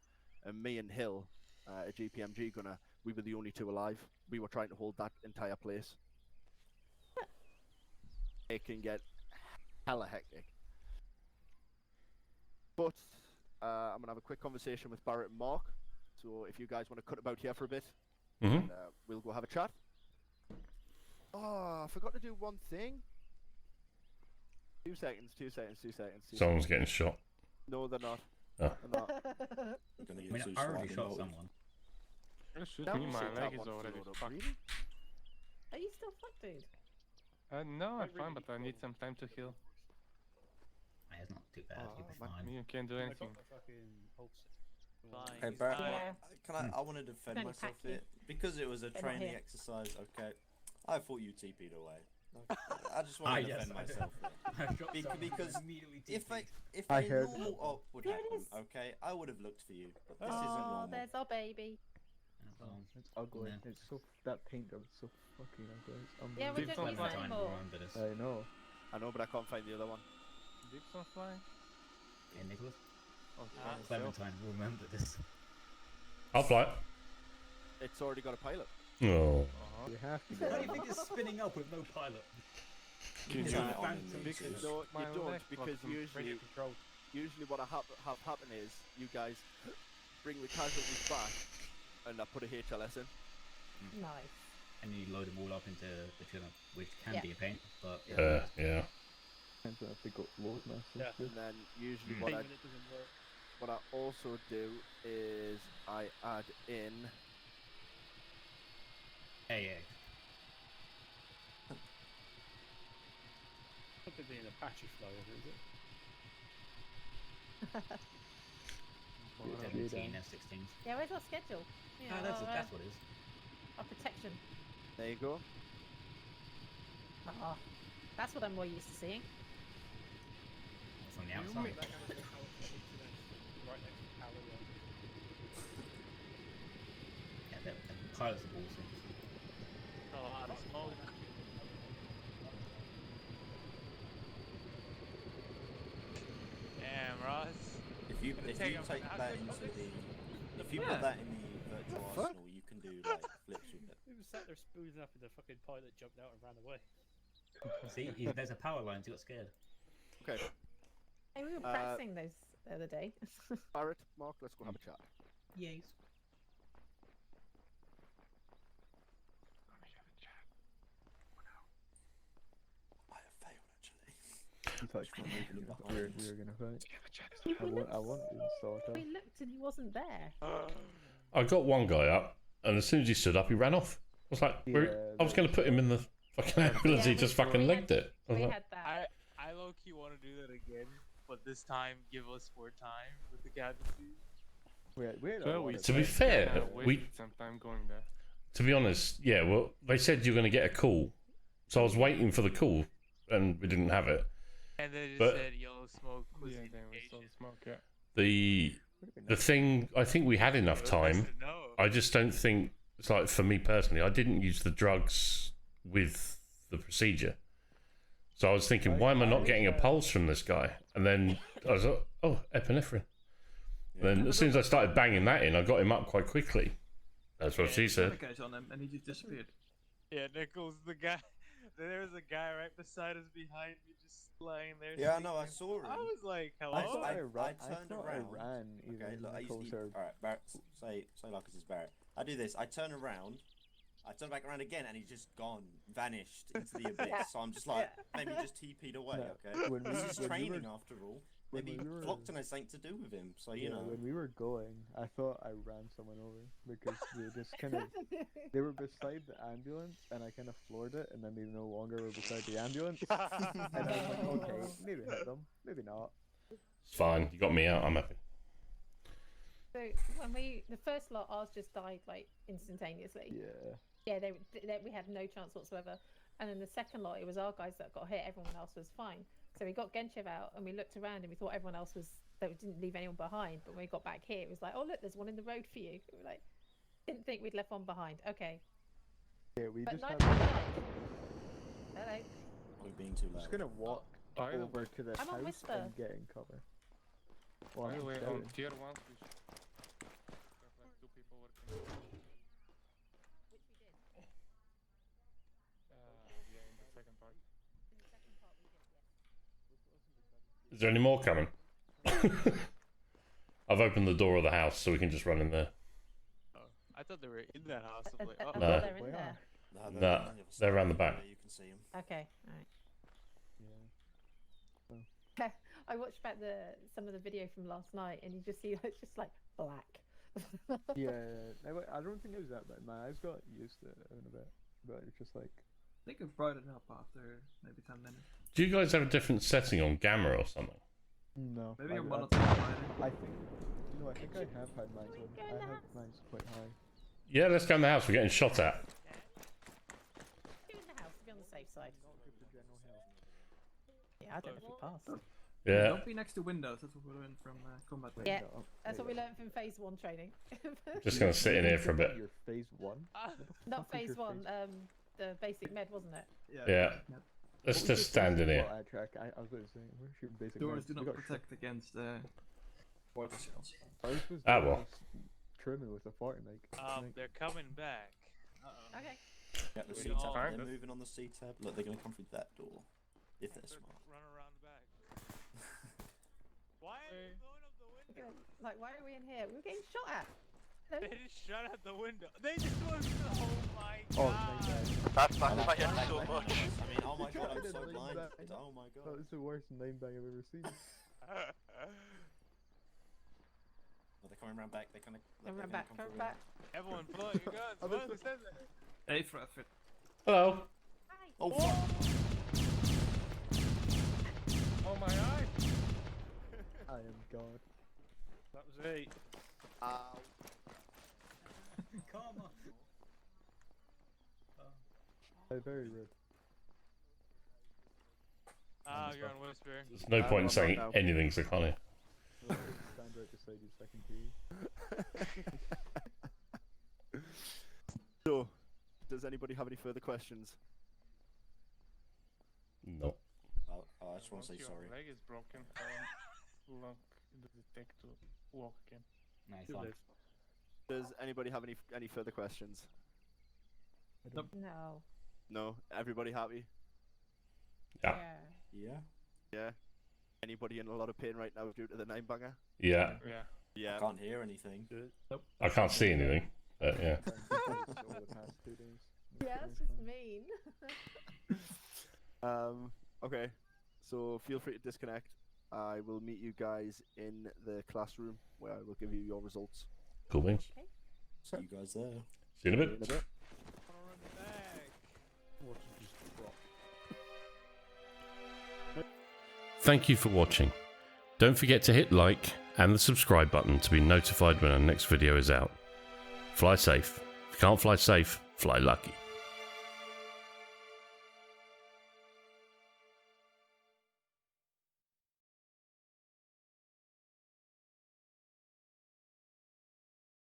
and me and Hill, a GPMG gunner, we were the only two alive. We were trying to hold that entire place. It can get hella hectic. But I'm going to have a quick conversation with Barrett and Mark. So if you guys want to cut about here for a bit, we'll go have a chat. Oh, I forgot to do one thing. 2 seconds. Someone's getting shot. No, they're not. Oh. They're not. I already shot someone. Shoot That me, was my so leg that is one already flowed up, fucked. really? Are you still fucked, dude? No, I'm fine, but I need some time to heal. It's not too bad. You'll be But fine. you can't do anything. Hey, Barrett, Yeah. I want to defend Can only myself pack you. here because it was a They're not training here. exercise. Okay, I thought you TP'd away. I just want to defend myself here. Because if I a heard normal that. op would There it happen, is. okay, I would have looked for you. But this isn't Oh, normal. there's our baby. It's ugly. Yeah. It's so that paint job is so fucking ugly. It's Yeah, we unbelievable. don't use that anymore. Remember this. I know. I know, but I can't find the other one. Dips on flying? Hey, Nicholas. Oh, Clementine, remember this. I'll fly it. It's already got a pilot. Oh. You have to How get do you think it's spinning up with no pilot? Can It's you not on Phantom the fix news. it? No, My you don't, leg because from radio control. usually what have happen is you guys bring the casualties back, and I put a HLS in. Nice. And you load them all up into the chiller, which can Yeah. be a pain, but Yeah. Depends on if they got load mass. Yeah. And then usually Even it doesn't work. what I also do is I add in. hey. Not to be an Apache flyover, is it? 17 F-16s. Yeah, where's our schedule? You know, that's our, what it is. our protection. There you go. Oh, that's what I'm more used to seeing. It's on the You outside. make that kind of power internet right next to the power line. Yeah, the pilots are awesome. A lot of smoke. Damn, Ross. If you Take take them that out. into the, if you put that in the virtual fuck? arsenal, you can do like flips with it. He was sat there spoozing up and the fucking pilot jumped out and ran away. See, there's a power line, so he got scared. Okay. Hey, we were practicing those the other day. Barrett, Mark, let's go have a chat. Yes. I have failed actually. touched my mission. We were gonna fight. I want to install We looked and he wasn't there. I got one guy up, and as soon as he stood up, he ran off. I was like, I was going to put him in the fucking ambulance. He just fucking legged it. I was like, I low key want to do that again, but this time give us more time with the casualties. to be fair, we some time going there. To be honest, yeah. Well, they said you're going to get a call, so I was waiting for the call, and we didn't have it. And then it just said yellow smoke was then we saw the smoke. Yeah. The thing, I think we had enough time. I just don't think it's like, for me personally, I didn't use the drugs with the procedure. So I was thinking, why am I not getting a pulse from this guy? And then I was like, oh, epinephrine. And then as soon as I started banging that in, I got him up quite quickly. That's what she said. On him and he just disappeared. Yeah, Nichols, the guy. There was a guy right beside us behind me, just lying there. Yeah, no, I saw him. I was like, hello. I turned around. Okay, look, I usually. Alright, Barrett, say like this is Barrett. I do this. I turn around. I turn back around again, and he's just gone, vanished into the abyss. So I'm just like, maybe just TP'd away. Okay, this is training after all. Maybe Flockton has something to do with him, so you know. When we were going, I thought I ran someone over because they just kind of they were beside the ambulance, and I kind of floored it, and then they no longer were beside the ambulance. And I was like, okay, maybe hit them, maybe not. It's fine. You got me out. I'm happy. So when the first lot, ours just died like instantaneously. Yeah. Yeah, we had no chance whatsoever. And then the second lot, it was our guys that got hit. Everyone else was fine. So we got Genchev out, and we looked around, and we thought everyone else that we didn't leave anyone behind. But when we got back here, it was like, oh look, there's one in the road for you. We were like, didn't think we'd left one behind. Okay. Yeah, we but just had. Hello. We're being too loud. Just gonna walk over to this I'm on house Whisper. and get in cover. Well, By the way, I'm on down. tier 1, we should have like 2 people working. Yeah, in the second part. Is there any more coming? I've opened the door of the house so we can just run in there. Oh, I thought they were in that house. I was like, oh. No. They're in there. No, they're around the back. You can see him. Okay, all right. Yeah. I watched back some of the video from last night, and you just see it's just like black. Yeah, I don't think it was that bad. My eyes got used to it in a bit, but it's just like. I think I've brought it up after maybe 10 minutes. Do you guys have a different setting on gamma or something? No. Maybe I'm I monitoring. think. No, I think I have had mine on. I have mine quite high. Yeah, let's go in the house. We're getting shot at. Get in the house to be on the safe side. Yeah, I don't know if we passed. Yeah. Don't be next to windows. That's what we learned from combat. Yeah, that's what we learned from phase 1 training. Just gonna sit in here for a bit. Your phase 1? Not phase 1. The basic med, wasn't it? Yeah. Let's just stand in here. I was going to say, where's your basic Doors do med? not protect against boiler shells. Ours was Well. trimming with a 40 make. They're coming back. Okay. Yeah, the C tab. They're moving on the C tab. Look, they're gonna come through that door. If they're smart. Run around the back. Why are they blowing up the window? Like, why are we in here? We're getting shot at. Hello? They just shot out the window. They just went. Oh my Oh, god. That's my head so much. I mean, oh my god, I'm so blinded. Oh my god. That was the worst name bang I've ever seen. Oh, they're coming around back. They're kind of. Come back, come back. Everyone, blow your guns. Who said that? Hey, Fred. Hello. Hi. Oh, fuck. Oh my eye! I am God. That was it. Karma. They're very rude. Ah, you're on Whisper. There's no point in saying anything, so can't you? Stand right beside you, second to you. So, does anybody have any further questions? No. Oh, I just want to say Once sorry. your leg is broken, lock the detector, walk again. Nice Too one. late. Does anybody have any further questions? No. No. Everybody happy? Yeah. Yeah. Yeah. Anybody in a lot of pain right now due to the 9-banger? Yeah. Yeah. Yeah. I can't hear anything. Nope. I can't see anything, but yeah. Over the past 2 days. Yeah, that's just mean. Okay. So feel free to disconnect. I will meet you guys in the classroom where I will give you your results. Cool beans. See you guys there. See you in a bit. Thank you for watching. Don't forget to hit like and the subscribe button to be notified when our next video is out. Fly safe. If you can't fly safe, fly lucky.